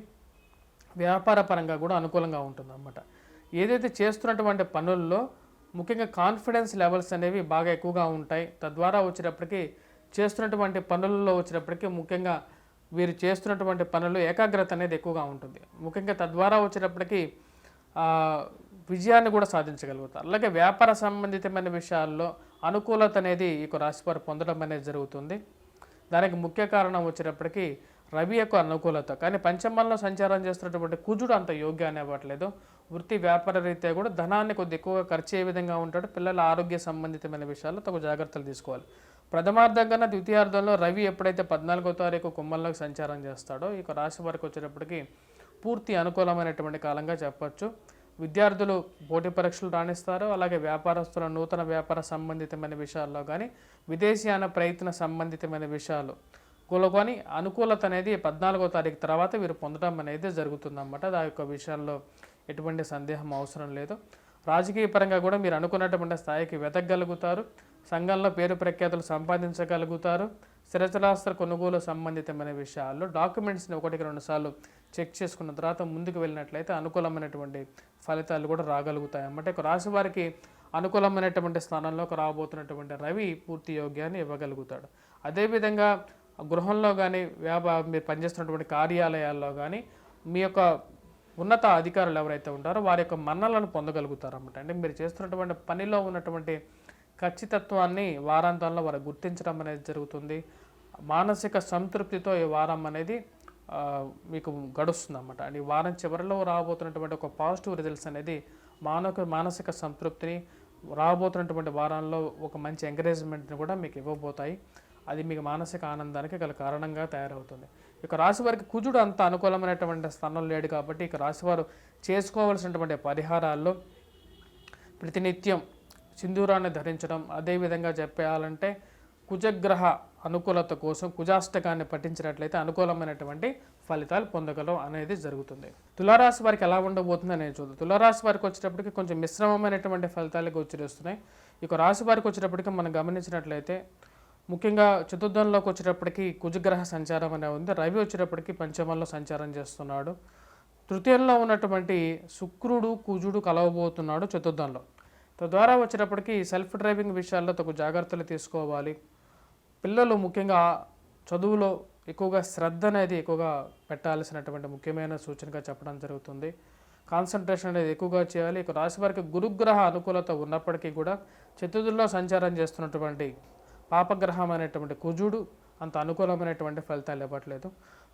వ్యాపార పరంగా కూడా అనుకూలంగా ఉంటుంది అన్నమాట. ఏదైతే చేస్తున్నటువంటి పనుల్లో ముఖ్యంగా కాన్ఫిడెన్స్ లెవెల్స్ అనేవి బాగా ఎక్కువగా ఉంటాయి. తద్వారా వచ్చేటప్పటికి చేస్తున్నటువంటి పనుల్లో వచ్చేటప్పటికి ముఖ్యంగా వీరు చేస్తున్నటువంటి పనులు ఏకాగ్రత అనేది ఎక్కువగా ఉంటుంది. ముఖ్యంగా తద్వారా వచ్చేటప్పటికి విజయాన్ని కూడా సాధించగలుగుతారు. అలాగే వ్యాపార సంబంధితమైన విషయాల్లో అనుకూలత అనేది ఈ రాశివారు పొందడం అనేది జరుగుతుంది. దానికి ముఖ్య కారణం వచ్చేటప్పటికి రవి యొక్క అనుకూలత. కానీ పంచమంలో సంచారం చేస్తున్నటువంటి కుజుడు అంత యోగ్యాన్ని ఇవ్వట్లేదు. వృత్తి వ్యాపార రీత్యా కూడా ధనాన్ని కొద్ది ఎక్కువగా ఖర్చు అయ్యే విధంగా ఉంటాడు. పిల్లల ఆరోగ్య సంబంధితమైన విషయాల్లో తగు జాగ్రత్తలు తీసుకోవాలి. ప్రథమార్థం కన్నా ద్వితీయార్థంలో రవి ఎప్పుడైతే 14వ తారీఖు కుంభంలోకి సంచారం చేస్తాడో ఇక రాశి వారికి వచ్చేటప్పటికి పూర్తి అనుకూలమైనటువంటి కాలంగా చెప్పచ్చు. విద్యార్థులు పోటీ పరీక్షలు రాణిస్తారు. అలాగే వ్యాపారస్తుల నూతన వ్యాపార సంబంధితమైన విషయాల్లో కానీ విదేశీయాన ప్రయత్న సంబంధితమైన విషయాలు కానీ అనుకూలత అనేది 14వ తారీఖు తర్వాత వీరు పొందడం అనేది జరుగుతుందన్నమాట. ఆ యొక్క విషయాల్లో ఎటువంటి సందేహం అవసరం లేదు. రాజకీయ పరంగా కూడా మీరు అనుకున్నటువంటి స్థాయికి వెతకగలుగుతారు. సంఘంలో పేరు ప్రఖ్యాతులు సంపాదించగలుగుతారు. స్థిరచరాస్త్ర కొనుగోలు సంబంధితమైన విషయాల్లో డాక్యుమెంట్స్ని 1-2 సార్లు చెక్ చేసుకున్న తర్వాత ముందుకు వెళ్ళినట్లయితే అనుకూలమైనటువంటి ఫలితాలు కూడా రాగలుగుతాయి అన్నమాట. ఇక రాశి వారికి అనుకూలమైనటువంటి స్థానంలోకి రాబోతున్నటువంటి రవి పూర్తి యోగ్యాన్ని ఇవ్వగలుగుతాడు. అదేవిధంగా గృహంలో కానీ మీరు పనిచేస్తున్నటువంటి కార్యాలయాల్లో కానీ మీ యొక్క ఉన్నత అధికారులు ఎవరైతే ఉంటారో వారి యొక్క మన్నలను పొందగలుగుతారు అన్నమాట. అంటే మీరు చేస్తున్నటువంటి పనిలో ఉన్నటువంటి ఖచ్చితత్వాన్ని వారాంతంలో వారు గుర్తించడం అనేది జరుగుతుంది. మానసిక సంతృప్తితో ఈ వారం అనేది మీకు గడుస్తుంది అన్నమాట. అండ్ ఈ వారం చివరిలో రాబోతున్నటువంటి ఒక పాజిటివ్ రిజల్ట్స్ అనేది మానసిక సంతృప్తిని రాబోతున్నటువంటి వారాల్లో ఒక మంచి ఎంకరేజ్మెంట్ని కూడా మీకు ఇవ్వబోతాయి. అది మీకు మానసిక ఆనందానికి గల కారణంగా తయారవుతుంది. ఇక రాశి వారికి కుజుడు అంత అనుకూలమైనటువంటి స్థానంలో లేడు కాబట్టి ఇక రాశివారు చేసుకోవాల్సినటువంటి పరిహారాల్లో ప్రతినిత్యం సింధూరాన్ని ధరించడం, అదేవిధంగా చెప్పాలంటే కుజగ్రహ అనుకూలత కోసం కుజాష్టకాన్ని పఠించినట్లయితే అనుకూలమైనటువంటి ఫలితాలు పొందగలం అనేది జరుగుతుంది. తులారాశి వారికి ఎలా ఉండబోతుంది అనేది చూద్దాం. తులారాశి వారికి వచ్చేటప్పటికి కొంచెం మిశ్రమమైనటువంటి ఫలితాలు గోచరిస్తున్నాయి. ఇక రాశి వారికి వచ్చేటప్పటికి మనం గమనించినట్లయితే ముఖ్యంగా చతుర్థంలోకి వచ్చేటప్పటికి కుజగ్రహ సంచారం అనేది ఉంది. రవి వచ్చేటప్పటికి పంచమంలో సంచారం చేస్తున్నాడు. తృతీయంలో ఉన్నటువంటి శుక్రుడు కుజుడు కలవబోతున్నాడు చతుర్థంలో. తద్వారా వచ్చేటప్పటికి సెల్ఫ్ డ్రైవింగ్ విషయాల్లో తగు జాగ్రత్తలు తీసుకోవాలి. పిల్లలు ముఖ్యంగా చదువులో ఎక్కువగా శ్రద్ధ అనేది ఎక్కువగా పెట్టాల్సినటువంటి ముఖ్యమైన సూచనగా చెప్పడం జరుగుతుంది. కాన్సన్ట్రేషన్ అనేది ఎక్కువగా చేయాలి. ఇక రాశి వారికి గురుగ్రహ అనుకూలత ఉన్నప్పటికీ కూడా చతుర్థంలో సంచారం చేస్తున్నటువంటి పాపగ్రహం అనేటువంటి కుజుడు అంత అనుకూలమైనటువంటి ఫలితాలు ఇవ్వట్లేదు.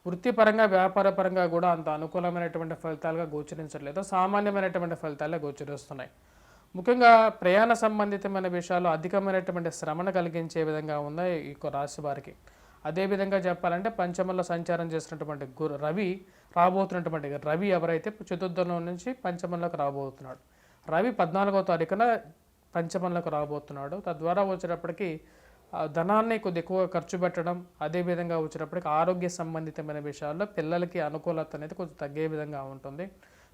వృత్తిపరంగా వ్యాపారపరంగా కూడా అంత అనుకూలమైనటువంటి ఫలితాలుగా గోచరించట్లేదు. సామాన్యమైనటువంటి ఫలితాలే గోచరిస్తున్నాయి. ముఖ్యంగా ప్రయాణ సంబంధితమైన విషయాలు అధికమైనటువంటి శ్రమను కలిగించే విధంగా ఉన్నాయి ఈ రాశి వారికి. అదేవిధంగా చెప్పాలంటే పంచమంలో సంచారం చేసినటువంటి రవి రాబోతున్నటువంటి రవి ఎవరైతే చతుర్థంలో నుంచి పంచమంలోకి రాబోతున్నాడు. రవి 14వ తారీఖున పంచమంలోకి రాబోతున్నాడు. తద్వారా వచ్చేటప్పటికి ధనాన్ని కొద్ది ఎక్కువగా ఖర్చు పెట్టడం, అదేవిధంగా వచ్చేటప్పటికి ఆరోగ్య సంబంధితమైన విషయాల్లో పిల్లలకి అనుకూలత అనేది కొంచెం తగ్గే విధంగా ఉంటుంది.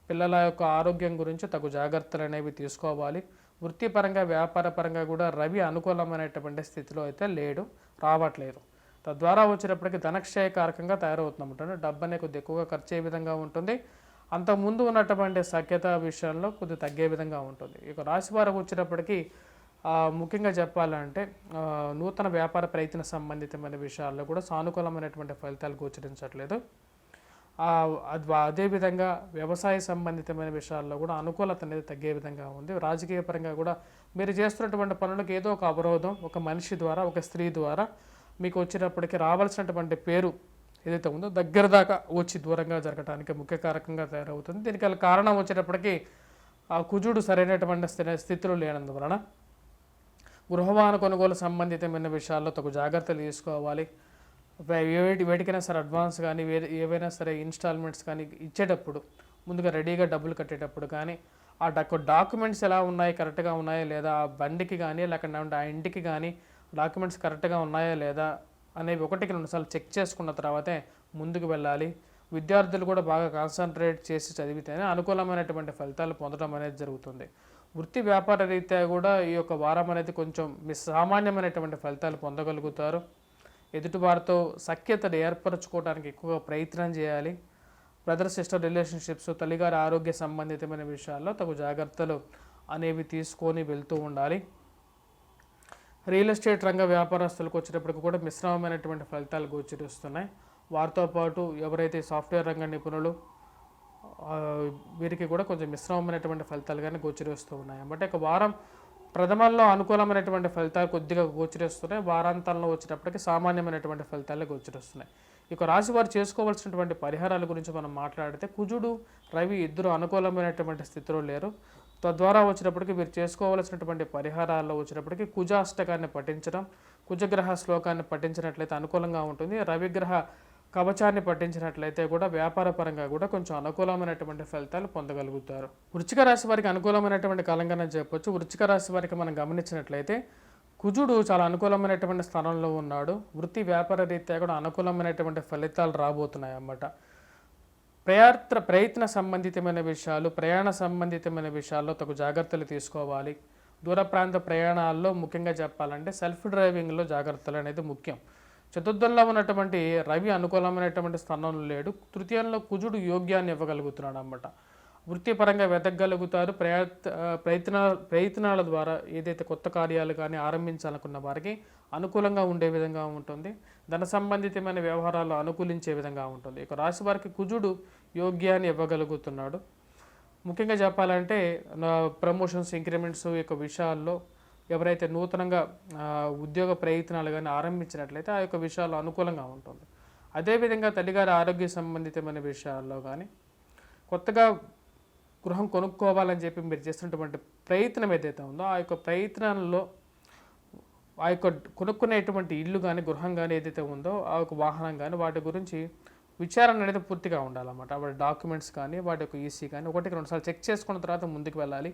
పిల్లల యొక్క ఆరోగ్యం గురించి తగు జాగ్రత్తలు అనేవి తీసుకోవాలి. వృత్తిపరంగా వ్యాపారపరంగా కూడా రవి అనుకూలమైనటువంటి స్థితిలో అయితే లేడు, రావట్లేదు. తద్వారా వచ్చేటప్పటికి ధనక్షయకారకంగా తయారవుతుందన్నమాట. డబ్బు అనేది కొద్ది ఎక్కువగా ఖర్చు అయ్యే విధంగా ఉంటుంది. అంతకుముందు ఉన్నటువంటి సఖ్యత విషయంలో కొద్ది తగ్గే విధంగా ఉంటుంది. ఇక రాశి వారికి వచ్చేటప్పటికి ముఖ్యంగా చెప్పాలంటే నూతన వ్యాపార ప్రయత్న సంబంధితమైన విషయాల్లో కూడా సానుకూలమైనటువంటి ఫలితాలు గోచరించట్లేదు. అదేవిధంగా వ్యవసాయ సంబంధితమైన విషయాల్లో కూడా అనుకూలత అనేది తగ్గే విధంగా ఉంది. రాజకీయ పరంగా కూడా మీరు చేస్తున్నటువంటి పనులకు ఏదో ఒక అవరోధం, ఒక మనిషి ద్వారా, ఒక స్త్రీ ద్వారా మీకు వచ్చేటప్పటికి రావాల్సినటువంటి పేరు ఏదైతే ఉందో దగ్గర దాకా వచ్చి దూరంగా జరగడానికి ముఖ్య కారకంగా తయారవుతుంది. దీనికి కారణం వచ్చేటప్పటికి కుజుడు సరైనటువంటి స్థితిలో లేనందువలన గృహవాహన కొనుగోలు సంబంధితమైన విషయాల్లో తగు జాగ్రత్తలు తీసుకోవాలి. వేటికైనా సరే అడ్వాన్స్ కానీ ఏవైనా సరే ఇన్స్టాల్మెంట్స్ కానీ ఇచ్చేటప్పుడు ముందుగా రెడీగా డబ్బులు కట్టేటప్పుడు కానీ ఆ డాక్యుమెంట్స్ ఎలా ఉన్నాయి, కరెక్ట్గా ఉన్నాయా లేదా, ఆ బండికి కానీ లేకపోతే ఆ ఇంటికి కానీ డాక్యుమెంట్స్ కరెక్ట్గా ఉన్నాయా లేదా అనేవి 1-2 సార్లు చెక్ చేసుకున్న తర్వాతే ముందుకు వెళ్ళాలి. విద్యార్థులు కూడా బాగా కాన్సన్ట్రేట్ చేసి చదివితేనే అనుకూలమైనటువంటి ఫలితాలు పొందడం అనేది జరుగుతుంది. వృత్తి వ్యాపార రీత్యా కూడా ఈ యొక్క వారం అనేది కొంచెం సామాన్యమైనటువంటి ఫలితాలు పొందగలుగుతారు. ఎదుటివారితో సఖ్యతను ఏర్పరచుకోవడానికి ఎక్కువగా ప్రయత్నం చేయాలి. బ్రదర్ సిస్టర్ రిలేషన్షిప్స్, తల్లిగారి ఆరోగ్య సంబంధితమైన విషయాల్లో తగు జాగ్రత్తలు అనేవి తీసుకొని వెళ్తూ ఉండాలి. రియల్ ఎస్టేట్ రంగ వ్యాపారస్తులకు వచ్చేటప్పటికి కూడా మిశ్రమమైనటువంటి ఫలితాలు గోచరిస్తున్నాయి. వారితో పాటు ఎవరైతే సాఫ్ట్వేర్ రంగ నిపుణులు వీరికి కూడా కొంచెం మిశ్రమమైనటువంటి ఫలితాలు కానీ గోచరిస్తూ ఉన్నాయి. అంటే ఒక వారం ప్రథమంలో అనుకూలమైనటువంటి ఫలితాలు కొద్దిగా గోచరిస్తున్నాయి. వారాంతంలో వచ్చేటప్పటికి సామాన్యమైనటువంటి ఫలితాలే గోచరిస్తున్నాయి. ఇక రాశి వారు చేసుకోవాల్సినటువంటి పరిహారాల గురించి మనం మాట్లాడితే కుజుడు, రవి ఇద్దరు అనుకూలమైనటువంటి స్థితిలో లేరు. తద్వారా వచ్చినప్పటికీ మీరు చేసుకోవాల్సినటువంటి పరిహారాల్లో వచ్చినప్పటికీ కుజాష్టకాన్ని పఠించడం, కుజగ్రహ శ్లోకాన్ని పఠించినట్లయితే అనుకూలంగా ఉంటుంది. రవిగ్రహ కవచాన్ని పఠించినట్లయితే కూడా వ్యాపార పరంగా కూడా కొంచెం అనుకూలమైనటువంటి ఫలితాలు పొందగలుగుతారు. వృశ్చిక రాశి వారికి అనుకూలమైనటువంటి కాలంగానే చెప్పొచ్చు. వృశ్చిక రాశి వారికి మనం గమనించినట్లయితే కుజుడు చాలా అనుకూలమైనటువంటి స్థానంలో ఉన్నాడు. వృత్తి వ్యాపార రీత్యా కూడా అనుకూలమైనటువంటి ఫలితాలు రాబోతున్నాయి అన్నమాట. ప్రయత్న సంబంధితమైన విషయాలు, ప్రయాణ సంబంధితమైన విషయాల్లో తగు జాగ్రత్తలు తీసుకోవాలి. దూర ప్రాంత ప్రయాణాల్లో ముఖ్యంగా చెప్పాలంటే సెల్ఫ్ డ్రైవింగ్లో జాగ్రత్తలు అనేది ముఖ్యం. చతుర్థంలో ఉన్నటువంటి రవి అనుకూలమైనటువంటి స్థానంలో లేడు. తృతీయంలో కుజుడు యోగ్యాన్ని ఇవ్వగలుగుతున్నాడు అన్నమాట. వృత్తిపరంగా వెతకగలుగుతారు. ప్రయత్నాల ద్వారా ఏదైతే కొత్త కార్యాలు కానీ ఆరంభించాలనుకున్న వారికి అనుకూలంగా ఉండే విధంగా ఉంటుంది. ధన సంబంధితమైన వ్యవహారాలు అనుకూలించే విధంగా ఉంటుంది. ఇక రాశి వారికి కుజుడు యోగ్యాన్ని ఇవ్వగలుగుతున్నాడు. ముఖ్యంగా చెప్పాలంటే ప్రమోషన్స్, ఇంక్రిమెంట్స్ యొక్క విషయాల్లో ఎవరైతే నూతనంగా ఉద్యోగ ప్రయత్నాలు కానీ ఆరంభించినట్లయితే ఆ యొక్క విషయాలు అనుకూలంగా ఉంటుంది. అదేవిధంగా తల్లిగారి ఆరోగ్య సంబంధితమైన విషయాల్లో కానీ కొత్తగా గృహం కొనుక్కోవాలని చెప్పి మీరు చేస్తున్నటువంటి ప్రయత్నం ఏదైతే ఉందో ఆ యొక్క ప్రయత్నంలో ఆ యొక్క కొనుక్కునేటువంటి ఇల్లు కానీ గృహం కానీ ఏదైతే ఉందో ఆ యొక్క వాహనం కానీ వాటి గురించి విచారణ అనేది పూర్తిగా ఉండాలన్నమాట. వాటి డాక్యుమెంట్స్ కానీ వాటి యొక్క ఈసీ కానీ 1-2 సార్లు చెక్ చేసుకున్న తర్వాత ముందుకు వెళ్ళాలి.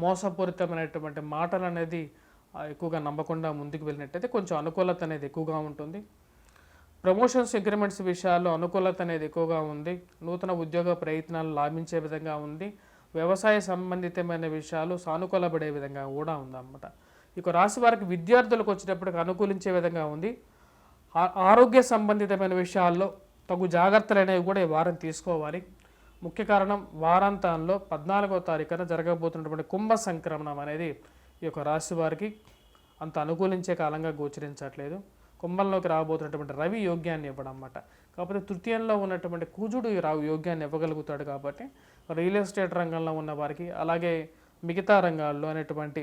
మోసపూరితమైనటువంటి మాటలు అనేది ఎక్కువగా నమ్మకుండా ముందుకు వెళ్ళినట్టయితే కొంచెం అనుకూలత అనేది ఎక్కువగా ఉంటుంది. ప్రమోషన్స్, ఇంక్రిమెంట్స్ విషయాల్లో అనుకూలత అనేది ఎక్కువగా ఉంది. నూతన ఉద్యోగ ప్రయత్నాలు లాభించే విధంగా ఉంది. వ్యవసాయ సంబంధితమైన విషయాలు సానుకూలపడే విధంగా కూడా ఉందన్నమాట. ఇక రాశి వారికి విద్యార్థులకు వచ్చేటప్పటికి అనుకూలించే విధంగా ఉంది. ఆరోగ్య సంబంధితమైన విషయాల్లో తగు జాగ్రత్తలు అనేవి కూడా ఈ వారం తీసుకోవాలి. ముఖ్య కారణం వారాంతంలో 14వ తారీఖున జరగబోతున్నటువంటి కుంభ సంక్రమణం అనేది ఈ యొక్క రాశి వారికి అంత అనుకూలించే కాలంగా గోచరించట్లేదు. కుంభంలోకి రాబోతున్నటువంటి రవి యోగ్యాన్ని ఇవ్వడం అన్నమాట. కాకపోతే తృతీయంలో ఉన్నటువంటి కుజుడు యోగ్యాన్ని ఇవ్వగలుగుతాడు. కాబట్టి రియల్ ఎస్టేట్ రంగంలో ఉన్న వారికి అలాగే మిగతా రంగాల్లో అనేటువంటి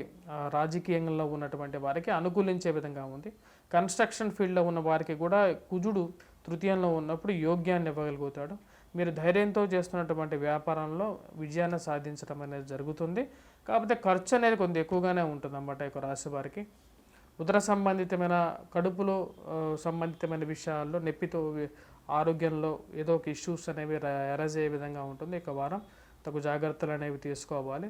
రాజకీయంలో ఉన్నటువంటి వారికి అనుకూలించే విధంగా ఉంది. కన్స్ట్రక్షన్ ఫీల్డ్లో ఉన్న వారికి కూడా కుజుడు తృతీయంలో ఉన్నప్పుడు యోగ్యాన్ని ఇవ్వగలుగుతాడు. మీరు ధైర్యంతో చేస్తున్నటువంటి వ్యాపారంలో విజయాన్ని సాధించడం అనేది జరుగుతుంది. కాకపోతే ఖర్చు అనేది కొంచెం ఎక్కువగానే ఉంటుంది అన్నమాట ఈ రాశి వారికి. ఉదర సంబంధితమైన కడుపులో సంబంధితమైన విషయాల్లో నొప్పితో ఆరోగ్యంలో ఏదో ఒక ఇష్యూస్ అనేవి ఎరైజ్ అయ్యే విధంగా ఉంటుంది ఇక వారం. తగు జాగ్రత్తలు అనేవి తీసుకోవాలి.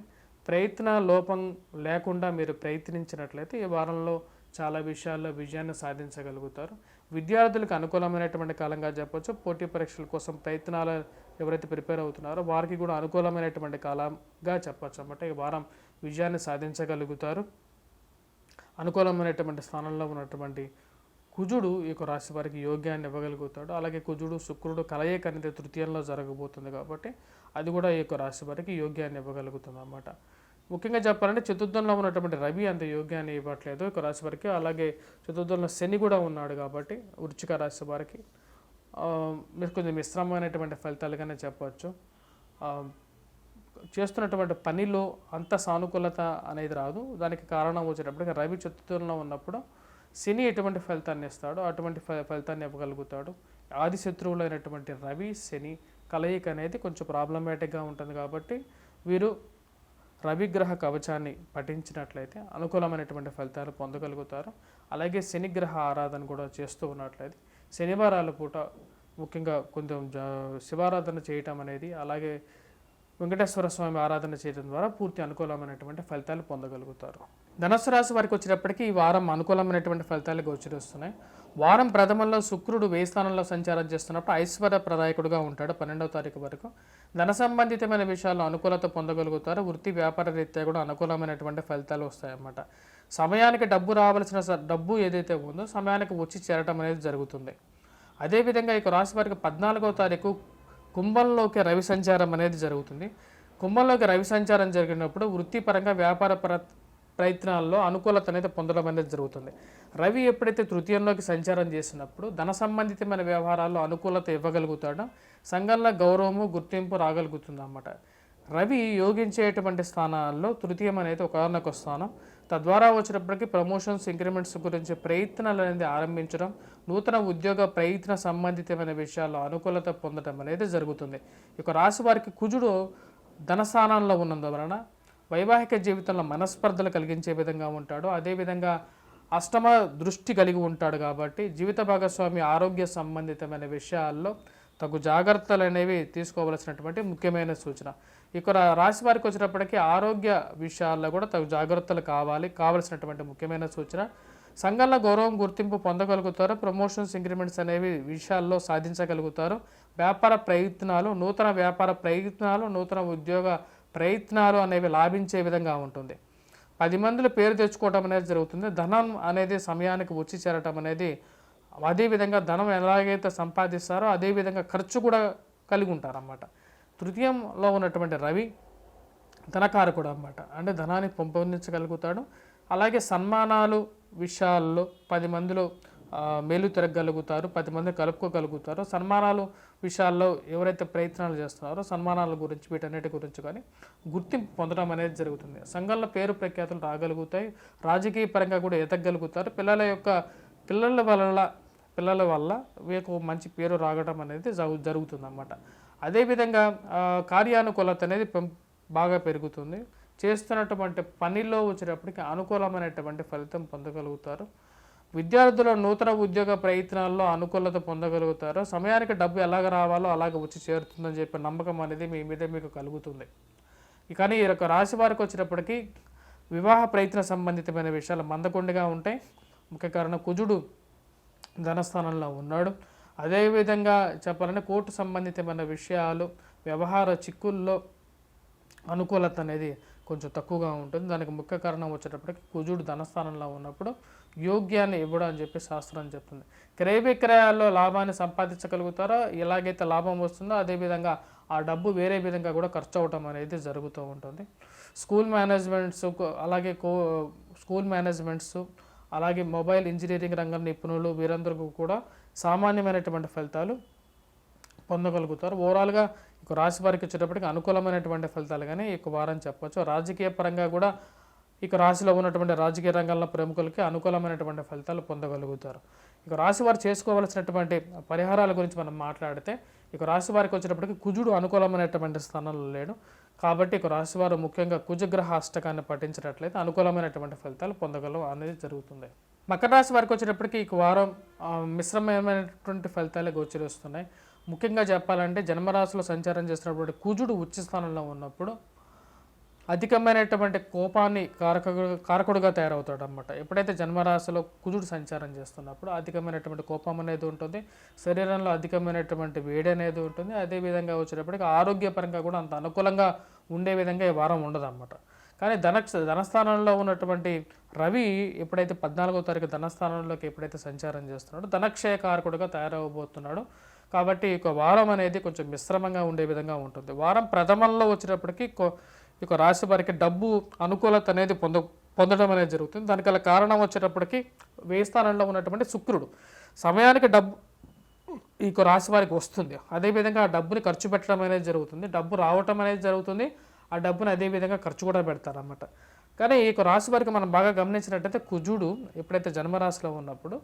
ప్రయత్న లోపం లేకుండా మీరు ప్రయత్నించినట్లయితే ఈ వారంలో చాలా విషయాల్లో విజయాన్ని సాధించగలుగుతారు. విద్యార్థులకు అనుకూలమైనటువంటి కాలంగా చెప్పొచ్చు. పోటీ పరీక్షల కోసం ప్రయత్నాలు ఎవరైతే ప్రిపేర్ అవుతున్నారో వారికి కూడా అనుకూలమైనటువంటి కాలంగా చెప్పొచ్చు అన్నమాట. ఈ వారం విజయాన్ని సాధించగలుగుతారు. అనుకూలమైనటువంటి స్థానంలో ఉన్నటువంటి కుజుడు ఈ యొక్క రాశి వారికి యోగ్యాన్ని ఇవ్వగలుగుతాడు. అలాగే కుజుడు శుక్రుడు కలయిక అనేది తృతీయంలో జరగబోతుంది కాబట్టి అది కూడా ఈ యొక్క రాశి వారికి యోగ్యాన్ని ఇవ్వగలుగుతుంది అన్నమాట. ముఖ్యంగా చెప్పాలంటే చతుర్థంలో ఉన్నటువంటి రవి అంత యోగ్యాన్ని ఇవ్వట్లేదు ఈ రాశి వారికి. అలాగే చతుర్థంలో శని కూడా ఉన్నాడు కాబట్టి వృశ్చిక రాశి వారికి మీరు కొంచెం మిశ్రమమైనటువంటి ఫలితాలుగానే చెప్పవచ్చు. చేస్తున్నటువంటి పనిలో అంత సానుకూలత అనేది రాదు. దానికి కారణం వచ్చేటప్పటికి రవి చతుర్థంలో ఉన్నప్పుడు శని ఎటువంటి ఫలితాన్ని ఇస్తాడో అటువంటి ఫలితాన్ని ఇవ్వగలుగుతాడు. ఆది శత్రువులు అయినటువంటి రవి శని కలయిక అనేది కొంచెం ప్రాబ్లమేటిక్గా ఉంటుంది కాబట్టి వీరు రవిగ్రహ కవచాన్ని పఠించినట్లయితే అనుకూలమైనటువంటి ఫలితాలు పొందగలుగుతారు. అలాగే శనిగ్రహ ఆరాధన కూడా చేస్తూ ఉన్నట్లయితే శనివారాల పూట ముఖ్యంగా కొంచెం శివారాధన చేయటం అనేది, అలాగే వెంకటేశ్వర స్వామి ఆరాధన చేయడం ద్వారా పూర్తి అనుకూలమైనటువంటి ఫలితాలు పొందగలుగుతారు. ధనుస్సు రాశి వారికి వచ్చేటప్పటికి ఈ వారం అనుకూలమైనటువంటి ఫలితాలు గోచరిస్తున్నాయి. వారం ప్రథమంలో శుక్రుడు వ్యయ స్థానంలో సంచారం చేస్తున్నప్పుడు ఐశ్వర్య ప్రదాయకుడుగా ఉంటాడు 12వ తారీఖు వరకు. ధన సంబంధితమైన విషయాల్లో అనుకూలత పొందగలుగుతారు. వృత్తి వ్యాపార రీత్యా కూడా అనుకూలమైనటువంటి ఫలితాలు వస్తాయన్నమాట. సమయానికి డబ్బు రావాల్సిన డబ్బు ఏదైతే ఉందో సమయానికి వచ్చి చేరటం అనేది జరుగుతుంది. అదేవిధంగా ఈ రాశి వారికి 14వ తారీఖు కుంభంలోకి రవి సంచారం అనేది జరుగుతుంది. కుంభంలోకి రవి సంచారం జరిగినప్పుడు వృత్తిపరంగా వ్యాపార ప్రయత్నాల్లో అనుకూలత అనేది పొందడం అనేది జరుగుతుంది. రవి ఎప్పుడైతే తృతీయంలోకి సంచారం చేసినప్పుడు ధన సంబంధితమైన వ్యవహారాల్లో అనుకూలత ఇవ్వగలుగుతాడో సంఘంలో గౌరవము గుర్తింపు రాగలుగుతుంది అన్నమాట. రవి యోగించేటువంటి స్థానాల్లో తృతీయం అనేది ఒకనొక స్థానం. తద్వారా వచ్చినప్పటికీ ప్రమోషన్స్ ఇంక్రిమెంట్స్ గురించి ప్రయత్నాలు అనేది ఆరంభించడం, నూతన ఉద్యోగ ప్రయత్న సంబంధితమైన విషయాల్లో అనుకూలత పొందడం అనేది జరుగుతుంది. ఇక రాశి వారికి కుజుడు ధనస్థానంలో ఉన్నందువలన వైవాహిక జీవితంలో మనస్పర్ధలు కలిగించే విధంగా ఉంటాడు. అదేవిధంగా అష్టమ దృష్టి కలిగి ఉంటాడు కాబట్టి జీవిత భాగస్వామి ఆరోగ్య సంబంధితమైన విషయాల్లో తగు జాగ్రత్తలు అనేవి తీసుకోవలసినటువంటి ముఖ్యమైన సూచన. ఇక్కడ రాశి వారికి వచ్చినప్పటికీ ఆరోగ్య విషయాల్లో కూడా తగు జాగ్రత్తలు కావాల్సినటువంటి ముఖ్యమైన సూచన. సంఘంలో గౌరవం గుర్తింపు పొందగలుగుతారు. ప్రమోషన్స్ ఇంక్రిమెంట్స్ అనేవి విషయాల్లో సాధించగలుగుతారు. వ్యాపార ప్రయత్నాలు, నూతన వ్యాపార ప్రయత్నాలు, నూతన ఉద్యోగ ప్రయత్నాలు అనేవి లాభించే విధంగా ఉంటుంది. 10 మందిలో పేరు తెచ్చుకోవడం అనేది జరుగుతుంది. ధనం అనేది సమయానికి వచ్చి చేరటం అనేది, అదేవిధంగా ధనం ఎలాగైతే సంపాదిస్తారో అదేవిధంగా ఖర్చు కూడా కలిగి ఉంటారన్నమాట. తృతీయంలో ఉన్నటువంటి రవి ధనకారకుడు అన్నమాట. అంటే ధనాన్ని పెంపొందించగలుగుతాడు. అలాగే సన్మానాలు విషయాల్లో 10 మందిలో మేలు తిరగలుగుతారు, 10 మంది కలుపుకోగలుగుతారు. సన్మానాలు విషయాల్లో ఎవరైతే ప్రయత్నాలు చేస్తున్నారో సన్మానాల గురించి వీటన్నిటి గురించి కానీ గుర్తింపు పొందడం అనేది జరుగుతుంది. సంఘంలో పేరు ప్రఖ్యాతులు రాగలుగుతాయి. రాజకీయ పరంగా కూడా ఎదగలుగుతారు. పిల్లల వల్ల వీళ్ళకు మంచి పేరు రాగడం అనేది జరుగుతుంది అన్నమాట. అదేవిధంగా కార్యానుకూలత అనేది బాగా పెరుగుతుంది. చేస్తున్నటువంటి పనిలో వచ్చేటప్పటికి అనుకూలమైనటువంటి ఫలితం పొందగలుగుతారు. విద్యార్థుల నూతన ఉద్యోగ ప్రయత్నాల్లో అనుకూలత పొందగలుగుతారు. సమయానికి డబ్బు ఎలాగ రావాలో అలాగ వచ్చి చేరుతుందని చెప్పే నమ్మకం అనేది మీ మీద మీకు కలుగుతుంది. కానీ ఈ యొక్క రాశి వారికి వచ్చేటప్పటికి వివాహ ప్రయత్న సంబంధితమైన విషయాలు మందకొండిగా ఉంటాయి. ముఖ్య కారణం కుజుడు ధనస్థానంలో ఉన్నాడు. అదేవిధంగా చెప్పాలంటే కోర్టు సంబంధితమైన విషయాలు, వ్యవహార చిక్కుల్లో అనుకూలత అనేది కొంచెం తక్కువగా ఉంటుంది. దానికి ముఖ్య కారణం వచ్చేటప్పటికి కుజుడు ధనస్థానంలో ఉన్నప్పుడు యోగ్యాన్ని ఇవ్వడం అని చెప్పి శాస్త్రం చెప్తుంది. క్రయ విక్రయాల్లో లాభాన్ని సంపాదించగలుగుతారో, ఎలాగైతే లాభం వస్తుందో అదేవిధంగా ఆ డబ్బు వేరే విధంగా కూడా ఖర్చు అవటం అనేది జరుగుతూ ఉంటుంది. స్కూల్ మేనేజ్మెంట్స్ అలాగే మొబైల్ ఇంజనీరింగ్ రంగం నిపుణులు వీరందరికీ కూడా సామాన్యమైనటువంటి ఫలితాలు పొందగలుగుతారు. ఓవరాల్గా ఇక రాశి వారికి వచ్చేటప్పటికి అనుకూలమైనటువంటి ఫలితాలు కానీ ఈ వారం చెప్పవచ్చు. రాజకీయ పరంగా కూడా ఇక రాశిలో ఉన్నటువంటి రాజకీయ రంగంలో ప్రముఖులకి అనుకూలమైనటువంటి ఫలితాలు పొందగలుగుతారు. ఇక రాశి వారు చేసుకోవాల్సినటువంటి పరిహారాల గురించి మనం మాట్లాడితే ఇక రాశి వారికి వచ్చేటప్పటికి కుజుడు అనుకూలమైనటువంటి స్థానంలో లేడు కాబట్టి ఇక రాశి వారు ముఖ్యంగా కుజగ్రహ అష్టకాన్ని పఠించినట్లయితే అనుకూలమైనటువంటి ఫలితాలు పొందగలవు అనేది జరుగుతుంది. మకర రాశి వారికి వచ్చేటప్పటికి ఈ వారం మిశ్రమమైనటువంటి ఫలితాలే గోచరిస్తున్నాయి. ముఖ్యంగా చెప్పాలంటే జన్మరాశిలో సంచారం చేస్తున్నప్పుడు కుజుడు ఉచ్చ స్థానంలో ఉన్నప్పుడు అధికమైనటువంటి కోపాన్ని కారకుడుగా తయారవుతాడు అనమాట. ఎప్పుడైతే జన్మరాశిలో కుజుడు సంచారం చేస్తున్నప్పుడు అధికమైనటువంటి కోపం అనేది ఉంటుంది, శరీరంలో అధికమైనటువంటి వేడి అనేది ఉంటుంది. అదేవిధంగా వచ్చేటప్పటికి ఆరోగ్యపరంగా కూడా అంత అనుకూలంగా ఉండే విధంగా ఈ వారం ఉండదు అన్నమాట. కానీ ధనస్థానంలో ఉన్నటువంటి రవి ఎప్పుడైతే 14వ తారీఖు ధనస్థానంలోకి ఎప్పుడైతే సంచారం చేస్తున్నాడో ధనక్షయకారకుడుగా తయారవబోతున్నాడు. కాబట్టి ఈ వారం అనేది కొంచెం మిశ్రమంగా ఉండే విధంగా ఉంటుంది. వారం ప్రథమంలో వచ్చేటప్పటికి ఈ రాశి వారికి డబ్బు అనుకూలత అనేది పొందడం అనేది జరుగుతుంది. దానికల కారణం వచ్చేటప్పటికి వ్యయ స్థానంలో ఉన్నటువంటి శుక్రుడు సమయానికి డబ్బు ఈ రాశి వారికి వస్తుంది. అదేవిధంగా ఆ డబ్బుని ఖర్చు పెట్టడం అనేది జరుగుతుంది, డబ్బు రావటం అనేది జరుగుతుంది. ఆ డబ్బుని అదేవిధంగా ఖర్చు కూడా పెడతారన్నమాట. కానీ ఈ రాశి వారికి మనం బాగా గమనించినట్టయితే కుజుడు ఎప్పుడైతే జన్మరాశిలో ఉన్నప్పుడు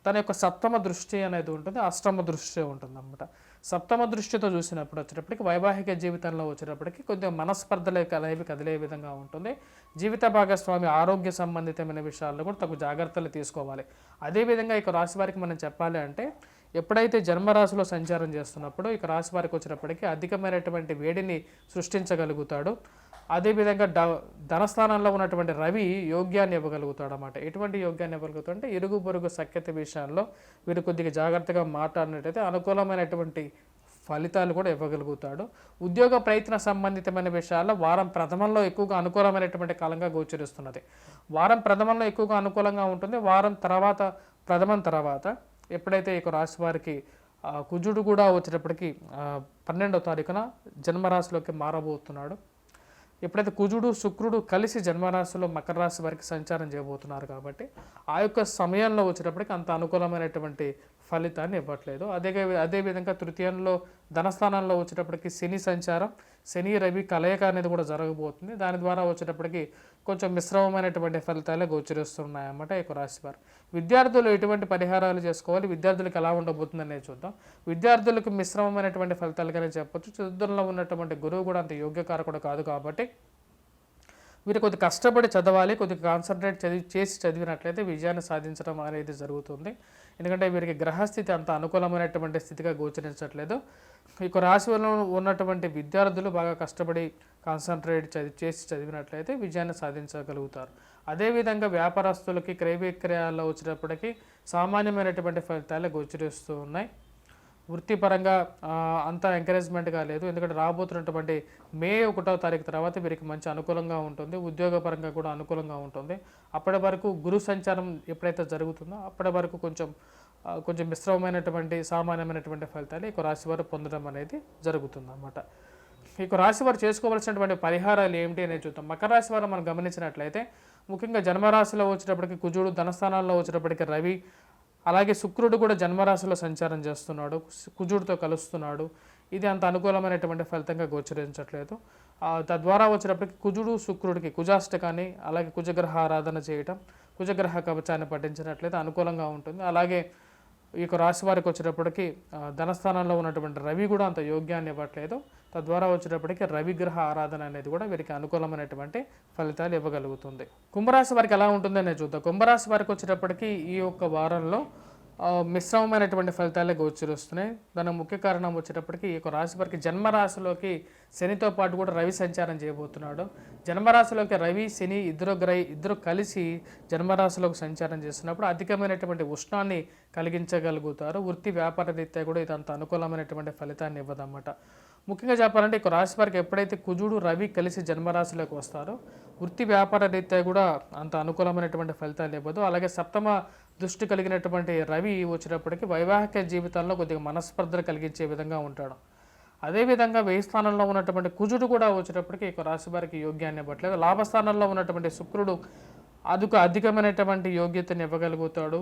తన యొక్క సప్తమ దృష్టి అనేది ఉంటుంది, అష్టమ దృష్టి ఉంటుంది అన్నమాట. సప్తమ దృష్టితో చూసినప్పుడు వచ్చేటప్పటికి వైవాహిక జీవితంలో వచ్చేటప్పటికి కొద్దిగా మనస్పర్ధలు అనేవి కదిలే విధంగా ఉంటుంది. జీవిత భాగస్వామి ఆరోగ్య సంబంధితమైన విషయాల్లో కూడా తగు జాగ్రత్తలు తీసుకోవాలి. అదేవిధంగా ఇక రాశి వారికి మనం చెప్పాలి అంటే ఎప్పుడైతే జన్మరాశిలో సంచారం చేస్తున్నప్పుడు ఇక రాశి వారికి వచ్చినప్పటికీ అధికమైనటువంటి వేడిని సృష్టించగలుగుతాడు. అదేవిధంగా ధనస్థానంలో ఉన్నటువంటి రవి యోగ్యాన్ని ఇవ్వగలుగుతాడు అన్నమాట. ఎటువంటి యోగ్యాన్ని ఇవ్వగలుగుతాడు అంటే ఇరుగు పొరుగు సఖ్యత విషయాల్లో వీరు కొద్దిగా జాగ్రత్తగా మాట్లాడినట్టయితే అనుకూలమైనటువంటి ఫలితాలు కూడా ఇవ్వగలుగుతాడు. ఉద్యోగ ప్రయత్న సంబంధితమైన విషయాల్లో వారం ప్రథమంలో ఎక్కువగా అనుకూలమైనటువంటి కాలంగా గోచరిస్తున్నది. వారం ప్రథమంలో ఎక్కువగా అనుకూలంగా ఉంటుంది. వారం తర్వాత ప్రథమం తర్వాత ఎప్పుడైతే ఈ రాశి వారికి కుజుడు కూడా వచ్చేటప్పటికి 12వ తారీఖున జన్మరాశిలోకి మారబోతున్నాడు. ఎప్పుడైతే కుజుడు శుక్రుడు కలిసి జన్మరాశిలో మకర రాశి వారికి సంచారం చేయబోతున్నారు కాబట్టి ఆ యొక్క సమయంలో వచ్చేటప్పటికి అంత అనుకూలమైనటువంటి ఫలితాన్ని ఇవ్వట్లేదు. అదేవిధంగా తృతీయంలో ధనస్థానంలో వచ్చేటప్పటికి శని సంచారం, శని రవి కలయిక అనేది కూడా జరగబోతుంది. దాని ద్వారా వచ్చేటప్పటికి కొంచెం మిశ్రమమైనటువంటి ఫలితాలే గోచరిస్తున్నాయన్నమాట ఈ రాశి వారు. విద్యార్థులు ఎటువంటి పరిహారాలు చేసుకోవాలి, విద్యార్థులకు ఎలా ఉండబోతుంది అనేది చూద్దాం. విద్యార్థులకు మిశ్రమమైనటువంటి ఫలితాలుగానే చెప్పొచ్చు. చతుర్థంలో ఉన్నటువంటి గురువు కూడా అంత యోగ్యకారకుడు కాదు కాబట్టి వీరు కొద్దిగా కష్టపడి చదవాలి, కొద్దిగా కాన్సన్ట్రేట్ చేసి చదివినట్లయితే విజయాన్ని సాధించడం అనేది జరుగుతుంది. ఎందుకంటే వీరికి గ్రహస్థితి అంత అనుకూలమైనటువంటి స్థితిగా గోచరించట్లేదు. ఈ రాశిలో ఉన్నటువంటి విద్యార్థులు బాగా కష్టపడి కాన్సన్ట్రేట్ చేసి చదివినట్లయితే విజయాన్ని సాధించగలుగుతారు. అదేవిధంగా వ్యాపారస్తులకి క్రయ విక్రయాల్లో వచ్చినప్పటికీ సామాన్యమైనటువంటి ఫలితాలు గోచరిస్తూ ఉన్నాయి. వృత్తిపరంగా అంత ఎంకరేజ్మెంట్గా లేదు. ఎందుకంటే రాబోతున్నటువంటి మే 1వ తారీఖు తర్వాత వీరికి మంచి అనుకూలంగా ఉంటుంది. ఉద్యోగపరంగా కూడా అనుకూలంగా ఉంటుంది. అప్పటి వరకు గురు సంచారం ఎప్పుడైతే జరుగుతుందో అప్పటి వరకు కొంచెం మిశ్రమమైనటువంటి సామాన్యమైనటువంటి ఫలితాలు ఈ రాశి వారు పొందడం అనేది జరుగుతుంది అన్నమాట. ఈ రాశి వారు చేసుకోవాల్సినటువంటి పరిహారాలు ఏమిటి అనేది చూద్దాం. మకర రాశి వారు మనం గమనించినట్లయితే ముఖ్యంగా జన్మరాశిలో వచ్చేటప్పటికి కుజుడు, ధనస్థానాల్లో వచ్చేటప్పటికి రవి, అలాగే శుక్రుడు కూడా జన్మరాశిలో సంచారం చేస్తున్నాడు, కుజుడితో కలుస్తున్నాడు. ఇది అంత అనుకూలమైనటువంటి ఫలితంగా గోచరించట్లేదు. తద్వారా వచ్చేటప్పటికి కుజుడు శుక్రుడికి కుజాష్టకాన్ని అలాగే కుజగ్రహ ఆరాధన చేయటం, కుజగ్రహ కవచాన్ని పఠించినట్లయితే అనుకూలంగా ఉంటుంది. అలాగే ఈ రాశి వారికి వచ్చేటప్పటికి ధనస్థానంలో ఉన్నటువంటి రవి కూడా అంత యోగ్యాన్ని ఇవ్వట్లేదు. తద్వారా వచ్చేటప్పటికి రవిగ్రహ ఆరాధన అనేది కూడా వీరికి అనుకూలమైనటువంటి ఫలితాలు ఇవ్వగలుగుతుంది. కుంభరాశి వారికి ఎలా ఉంటుందనే చూద్దాం. కుంభరాశి వారికి వచ్చేటప్పటికి ఈ యొక్క వారంలో మిశ్రమమైనటువంటి ఫలితాలే గోచరిస్తున్నాయి. దానికి ముఖ్య కారణం వచ్చేటప్పటికి ఈ యొక్క రాశి వారికి జన్మరాశిలోకి శనితో పాటు కూడా రవి సంచారం చేయబోతున్నాడు. జన్మరాశిలోకి రవి శని ఇద్దరు కలిసి జన్మరాశిలోకి సంచారం చేస్తున్నప్పుడు అధికమైనటువంటి ఉష్ణాన్ని కలిగించగలుగుతారు. వృత్తి వ్యాపార రీత్యా కూడా ఇదంత అనుకూలమైనటువంటి ఫలితాన్ని ఇవ్వదన్నమాట. ముఖ్యంగా చెప్పాలంటే ఈ రాశి వారికి ఎప్పుడైతే కుజుడు రవి కలిసి జన్మరాశిలోకి వస్తారో వృత్తి వ్యాపార రీత్యా కూడా అంత అనుకూలమైనటువంటి ఫలితాలు ఇవ్వదు. అలాగే సప్తమ దృష్టి కలిగినటువంటి రవి వచ్చినప్పటికీ వైవాహిక జీవితాల్లో కొద్దిగా మనస్పర్ధలు కలిగించే విధంగా ఉంటాడు. అదేవిధంగా వ్యయ స్థానంలో ఉన్నటువంటి కుజుడు కూడా వచ్చేటప్పటికి ఈ రాశి వారికి యోగ్యాన్ని ఇవ్వట్లేదు. లాభస్థానంలో ఉన్నటువంటి శుక్రుడు అధికమైనటువంటి యోగ్యతను ఇవ్వగలుగుతాడు.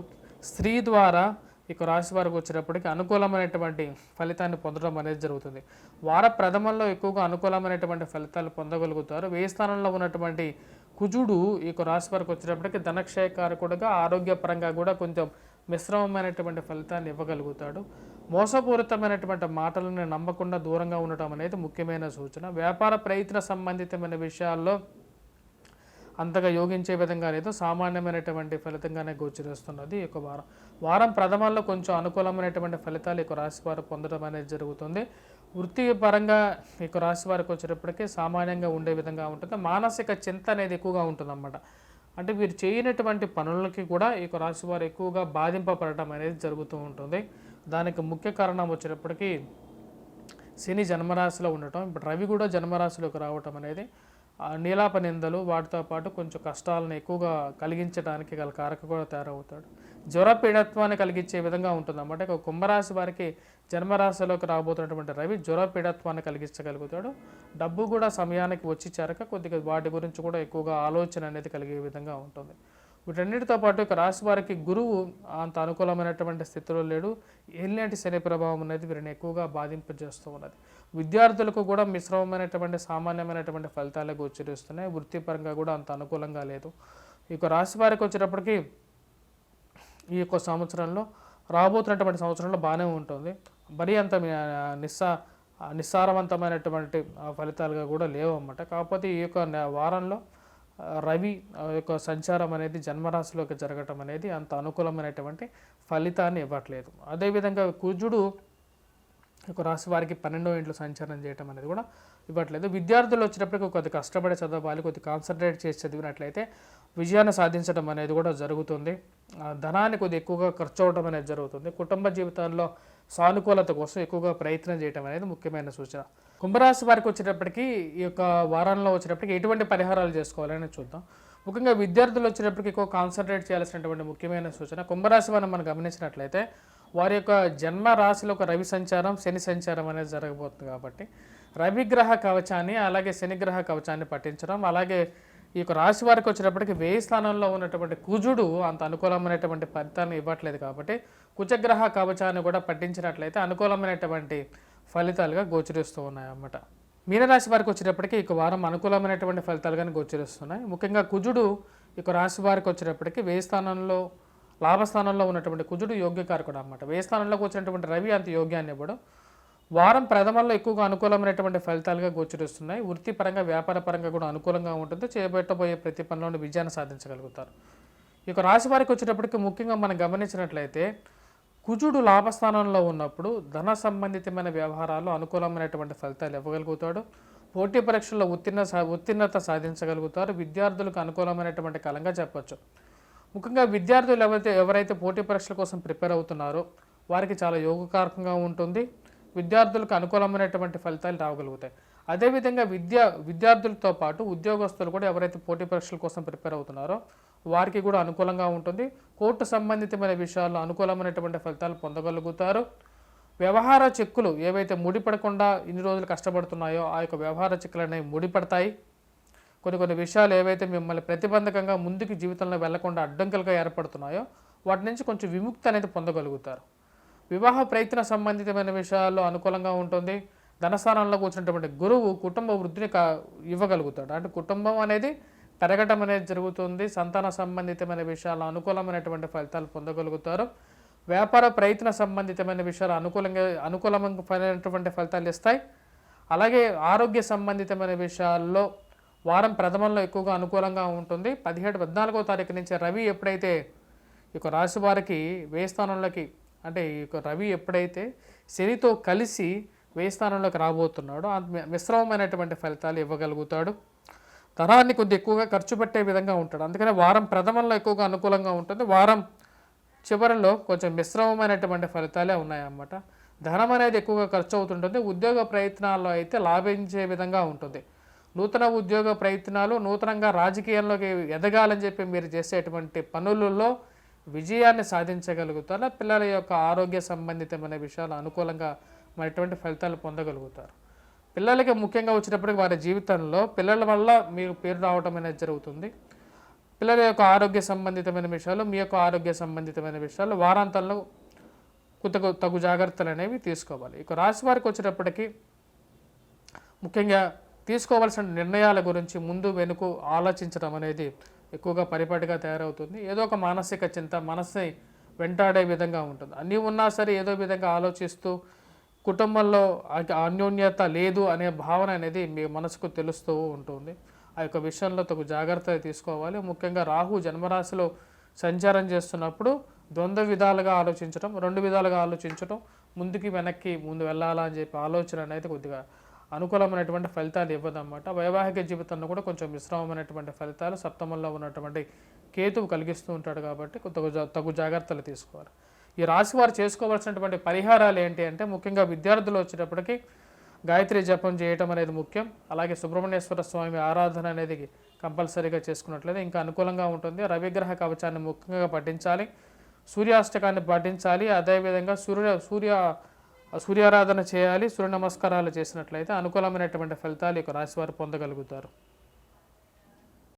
స్త్రీ ద్వారా ఈ రాశి వారికి వచ్చేటప్పటికి అనుకూలమైనటువంటి ఫలితాన్ని పొందడం అనేది జరుగుతుంది. వార ప్రథమంలో ఎక్కువగా అనుకూలమైనటువంటి ఫలితాలు పొందగలుగుతారు. వ్యయ స్థానంలో ఉన్నటువంటి కుజుడు ఈ రాశి వారికి వచ్చేటప్పటికి ధనక్షయకారకుడుగా ఆరోగ్యపరంగా కూడా కొంచెం మిశ్రమమైనటువంటి ఫలితాన్ని ఇవ్వగలుగుతాడు. మోసపూరితమైనటువంటి మాటలను నమ్మకుండా దూరంగా ఉండటం అనేది ముఖ్యమైన సూచన. వ్యాపార ప్రయత్న సంబంధితమైన విషయాల్లో అంతగా యోగించే విధంగా లేదు, సామాన్యమైనటువంటి ఫలితంగానే గోచరిస్తున్నది ఈ యొక్క వారం. వారం ప్రథమంలో కొంచెం అనుకూలమైనటువంటి ఫలితాలు ఈ యొక్క రాశి వారు పొందడం అనేది జరుగుతుంది. వృత్తిపరంగా ఈ యొక్క రాశి వారికి వచ్చేటప్పటికీ సామాన్యంగా ఉండే విధంగా ఉంటుంది. మానసిక చింత అనేది ఎక్కువగా ఉంటుందన్నమాట. అంటే వీరు చేయనటువంటి పనులకి కూడా ఈ యొక్క రాశి వారు ఎక్కువగా బాధింపబడటం అనేది జరుగుతూ ఉంటుంది. దానికి ముఖ్య కారణం వచ్చేటప్పటికీ శని జన్మరాశిలో ఉండటం, ఇప్పుడు రవి కూడా జన్మరాశిలోకి రావటం అనేది నీలాప నిందలు వాటితో పాటు కొంచెం కష్టాలను ఎక్కువగా కలిగించడానికి గల కారక కూడా తయారవుతాడు. జ్వర పీడత్వాన్ని కలిగించే విధంగా ఉంటుంది అన్నమాట. ఇక కుంభరాశి వారికి జన్మరాశిలోకి రాబోతున్నటువంటి రవి జ్వర పీడత్వాన్ని కలిగించగలుగుతాడు. డబ్బు కూడా సమయానికి వచ్చి చేరక కొద్దిగా వాటి గురించి కూడా ఎక్కువగా ఆలోచన అనేది కలిగే విధంగా ఉంటుంది. వీటన్నిటితో పాటు ఇక రాశి వారికి గురువు అంత అనుకూలమైనటువంటి స్థితిలో లేడు. ఎలాంటి శని ప్రభావం అనేది వీరిని ఎక్కువగా బాధింపజేస్తూ ఉన్నది. విద్యార్థులకు కూడా మిశ్రమమైనటువంటి సామాన్యమైనటువంటి ఫలితాలే గోచరిస్తున్నాయి. వృత్తిపరంగా కూడా అంత అనుకూలంగా లేదు. ఇక రాశి వారికి వచ్చేటప్పటికి ఈ యొక్క సంవత్సరంలో రాబోతున్నటువంటి సంవత్సరంలో బాగానే ఉంటుంది. మరీ అంత నిస్సారవంతమైనటువంటి ఫలితాలుగా కూడా లేవు అన్నమాట. కాకపోతే ఈ యొక్క వారంలో రవి యొక్క సంచారం అనేది జన్మరాశిలోకి జరగటం అనేది అంత అనుకూలమైనటువంటి ఫలితాన్ని ఇవ్వట్లేదు. అదేవిధంగా కుజుడు ఒక రాశి వారికి 12వ ఇంట్లో సంచారం చేయటం అనేది కూడా ఇవ్వట్లేదు. విద్యార్థులు వచ్చేటప్పటికి కొద్ది కష్టపడి చదవాలి, కొద్ది కాన్సన్ట్రేట్ చేసి చదివినట్లయితే విజయాన్ని సాధించడం అనేది కూడా జరుగుతుంది. ధనాన్ని కొద్ది ఎక్కువగా ఖర్చు అవడం అనేది జరుగుతుంది. కుటుంబ జీవితాల్లో సానుకూలత కోసం ఎక్కువగా ప్రయత్నం చేయడం అనేది ముఖ్యమైన సూచన. కుంభరాశి వారికి వచ్చేటప్పటికి ఈ యొక్క వారంలో వచ్చేటప్పటికి ఎటువంటి పరిహారాలు చేసుకోవాలని చూద్దాం. ముఖ్యంగా విద్యార్థులు వచ్చేటప్పటికి ఎక్కువ కాన్సన్ట్రేట్ చేయాల్సినటువంటి ముఖ్యమైన సూచన. కుంభరాశి వారిని మనం గమనించినట్లయితే వారి యొక్క జన్మ రాశిలో ఒక రవి సంచారం శని సంచారం అనేది జరగబోతుంది. కాబట్టి రవిగ్రహ కవచాన్ని అలాగే శనిగ్రహ కవచాన్ని పఠించడం, అలాగే ఈ యొక్క రాశి వారికి వచ్చేటప్పటికి వ్యయ స్థానంలో ఉన్నటువంటి కుజుడు అంత అనుకూలమైనటువంటి ఫలితాన్ని ఇవ్వట్లేదు. కాబట్టి కుజగ్రహ కవచాన్ని కూడా పఠించినట్లయితే అనుకూలమైనటువంటి ఫలితాలుగా గోచరిస్తూ ఉన్నాయి అన్నమాట. మీనరాశి వారికి వచ్చేటప్పటికి ఈ వారం అనుకూలమైనటువంటి ఫలితాలుగానే గోచరిస్తున్నాయి. ముఖ్యంగా కుజుడు ఈ రాశి వారికి వచ్చేటప్పటికి వ్యయ స్థానంలో లాభస్థానంలో ఉన్నటువంటి కుజుడు యోగ్యకారకుడు అన్నమాట. వ్యయ స్థానంలోకి వచ్చినటువంటి రవి అంత యోగ్యాన్ని ఇవ్వడం. వారం ప్రథమంలో ఎక్కువగా అనుకూలమైనటువంటి ఫలితాలుగా గోచరిస్తున్నాయి. వృత్తిపరంగా వ్యాపార పరంగా కూడా అనుకూలంగా ఉంటుంది. చేపట్టబోయే ప్రతి పనిలోని విజయాన్ని సాధించగలుగుతారు. ఈ యొక్క రాశి వారికి వచ్చేటప్పటికి ముఖ్యంగా మనం గమనించినట్లయితే కుజుడు లాభస్థానంలో ఉన్నప్పుడు ధన సంబంధితమైన వ్యవహారాల్లో అనుకూలమైనటువంటి ఫలితాలు ఇవ్వగలుగుతాడు. పోటీ పరీక్షల్లో ఉత్తీర్ణత సాధించగలుగుతారు. విద్యార్థులకు అనుకూలమైనటువంటి కాలంగా చెప్పచ్చు. ముఖ్యంగా విద్యార్థులు ఎవరైతే పోటీ పరీక్షల కోసం ప్రిపేర్ అవుతున్నారో వారికి చాలా యోగకారకంగా ఉంటుంది. విద్యార్థులకు అనుకూలమైనటువంటి ఫలితాలు రాగలుగుతాయి. అదేవిధంగా విద్యార్థులతో పాటు ఉద్యోగస్తులు కూడా ఎవరైతే పోటీ పరీక్షల కోసం ప్రిపేర్ అవుతున్నారో వారికి కూడా అనుకూలంగా ఉంటుంది. కోర్టు సంబంధితమైన విషయాల్లో అనుకూలమైనటువంటి ఫలితాలు పొందగలుగుతారు. వ్యవహార చెక్కులు ఏవైతే ముడిపడకుండా ఇన్ని రోజులు కష్టపడుతున్నాయో ఆ యొక్క వ్యవహార చెక్కులు అనేవి ముడిపడతాయి. కొన్ని విషయాలు ఏవైతే మిమ్మల్ని ప్రతిబంధకంగా ముందుకు జీవితంలో వెళ్లకుండా అడ్డంకులుగా ఏర్పడుతున్నాయో వాటి నుంచి కొంచెం విముక్తి అనేది పొందగలుగుతారు. వివాహ ప్రయత్న సంబంధితమైన విషయాల్లో అనుకూలంగా ఉంటుంది. ధనస్థానంలో కూర్చున్నటువంటి గురువు కుటుంబ వృద్ధిని ఇవ్వగలుగుతాడు. అంటే కుటుంబం అనేది పెరగడం అనేది జరుగుతుంది. సంతాన సంబంధితమైన విషయాల్లో అనుకూలమైనటువంటి ఫలితాలు పొందగలుగుతారు. వ్యాపార ప్రయత్న సంబంధితమైన విషయాలు అనుకూలమైనటువంటి ఫలితాలు ఇస్తాయి. అలాగే ఆరోగ్య సంబంధితమైన విషయాల్లో వారం ప్రథమంలో ఎక్కువగా అనుకూలంగా ఉంటుంది. 14వ తారీఖు నుంచి రవి ఎప్పుడైతే ఈ రాశి వారికి వ్యయ స్థానంలోకి అంటే ఈ రవి ఎప్పుడైతే శనితో కలిసి వ్యయ స్థానంలోకి రాబోతున్నాడో మిశ్రమమైనటువంటి ఫలితాలు ఇవ్వగలుగుతాడు. ధనాన్ని కొద్ది ఎక్కువగా ఖర్చు పెట్టే విధంగా ఉంటాడు. అందుకనే వారం ప్రథమంలో ఎక్కువగా అనుకూలంగా ఉంటుంది. వారం చివరిలో కొంచెం మిశ్రమమైనటువంటి ఫలితాలే ఉన్నాయన్నమాట. ధనం అనేది ఎక్కువగా ఖర్చు అవుతుంటుంది. ఉద్యోగ ప్రయత్నాల్లో అయితే లాభించే విధంగా ఉంటుంది. నూతన ఉద్యోగ ప్రయత్నాలు, నూతనంగా రాజకీయాల్లోకి ఎదగాలని చెప్పి మీరు చేసేటువంటి పనులలో విజయాన్ని సాధించగలుగుతారు. పిల్లల యొక్క ఆరోగ్య సంబంధితమైన విషయాలు అనుకూలంగా మరిటువంటి ఫలితాలు పొందగలుగుతారు. పిల్లలకి ముఖ్యంగా వచ్చేటప్పటికి వారి జీవితంలో పిల్లల వల్ల మీకు పేరు రావడం అనేది జరుగుతుంది. పిల్లల యొక్క ఆరోగ్య సంబంధితమైన విషయాలు, మీ యొక్క ఆరోగ్య సంబంధితమైన విషయాలు వారాంతంలో తగు జాగ్రత్తలు అనేవి తీసుకోవాలి. ఇక రాశి వారికి వచ్చేటప్పటికి ముఖ్యంగా తీసుకోవాల్సిన నిర్ణయాల గురించి ముందు వెనుక ఆలోచించడం అనేది ఎక్కువగా పరిపాటిగా తయారవుతుంది. ఏదో ఒక మానసిక చింత మనసుని వెంటాడే విధంగా ఉంటుంది. అన్నీ ఉన్నా సరే ఏదో విధంగా ఆలోచిస్తూ కుటుంబంలో అన్యోన్యత లేదు అనే భావన అనేది మీ మనసుకు తెలుస్తూ ఉంటుంది. ఆ యొక్క విషయంలో తగు జాగ్రత్తలు తీసుకోవాలి. ముఖ్యంగా రాహు జన్మరాశిలో సంచారం చేస్తున్నప్పుడు ద్వంద్వ విధాలుగా ఆలోచించడం, రెండు విధాలుగా ఆలోచించడం, ముందుకి వెనక్కి ముందు వెళ్ళాలా అని చెప్పి ఆలోచన అనేది కొద్దిగా అనుకూలమైనటువంటి ఫలితాలు ఇవ్వదన్నమాట. వైవాహిక జీవితంలో కూడా కొంచెం మిశ్రమమైనటువంటి ఫలితాలు సప్తమంలో ఉన్నటువంటి కేతువు కలిగిస్తూ ఉంటాడు కాబట్టి తగు జాగ్రత్తలు తీసుకోవాలి. ఈ రాశి వారు చేసుకోవాల్సినటువంటి పరిహారాలు ఏంటి అంటే, ముఖ్యంగా విద్యార్థులు వచ్చేటప్పటికి గాయత్రి జపం చేయటం అనేది ముఖ్యం. అలాగే సుబ్రహ్మణ్యేశ్వర స్వామి ఆరాధన అనేది కంపల్సరీగా చేసుకున్నట్లయితే ఇంకా అనుకూలంగా ఉంటుంది. రవిగ్రహ కవచాన్ని ముఖ్యంగా పఠించాలి, సూర్యాష్టకాన్ని పాటించాలి. అదేవిధంగా సూర్యారాధన చేయాలి. సూర్య నమస్కారాలు చేసినట్లయితే అనుకూలమైనటువంటి ఫలితాలు ఈ రాశి వారు పొందగలుగుతారు.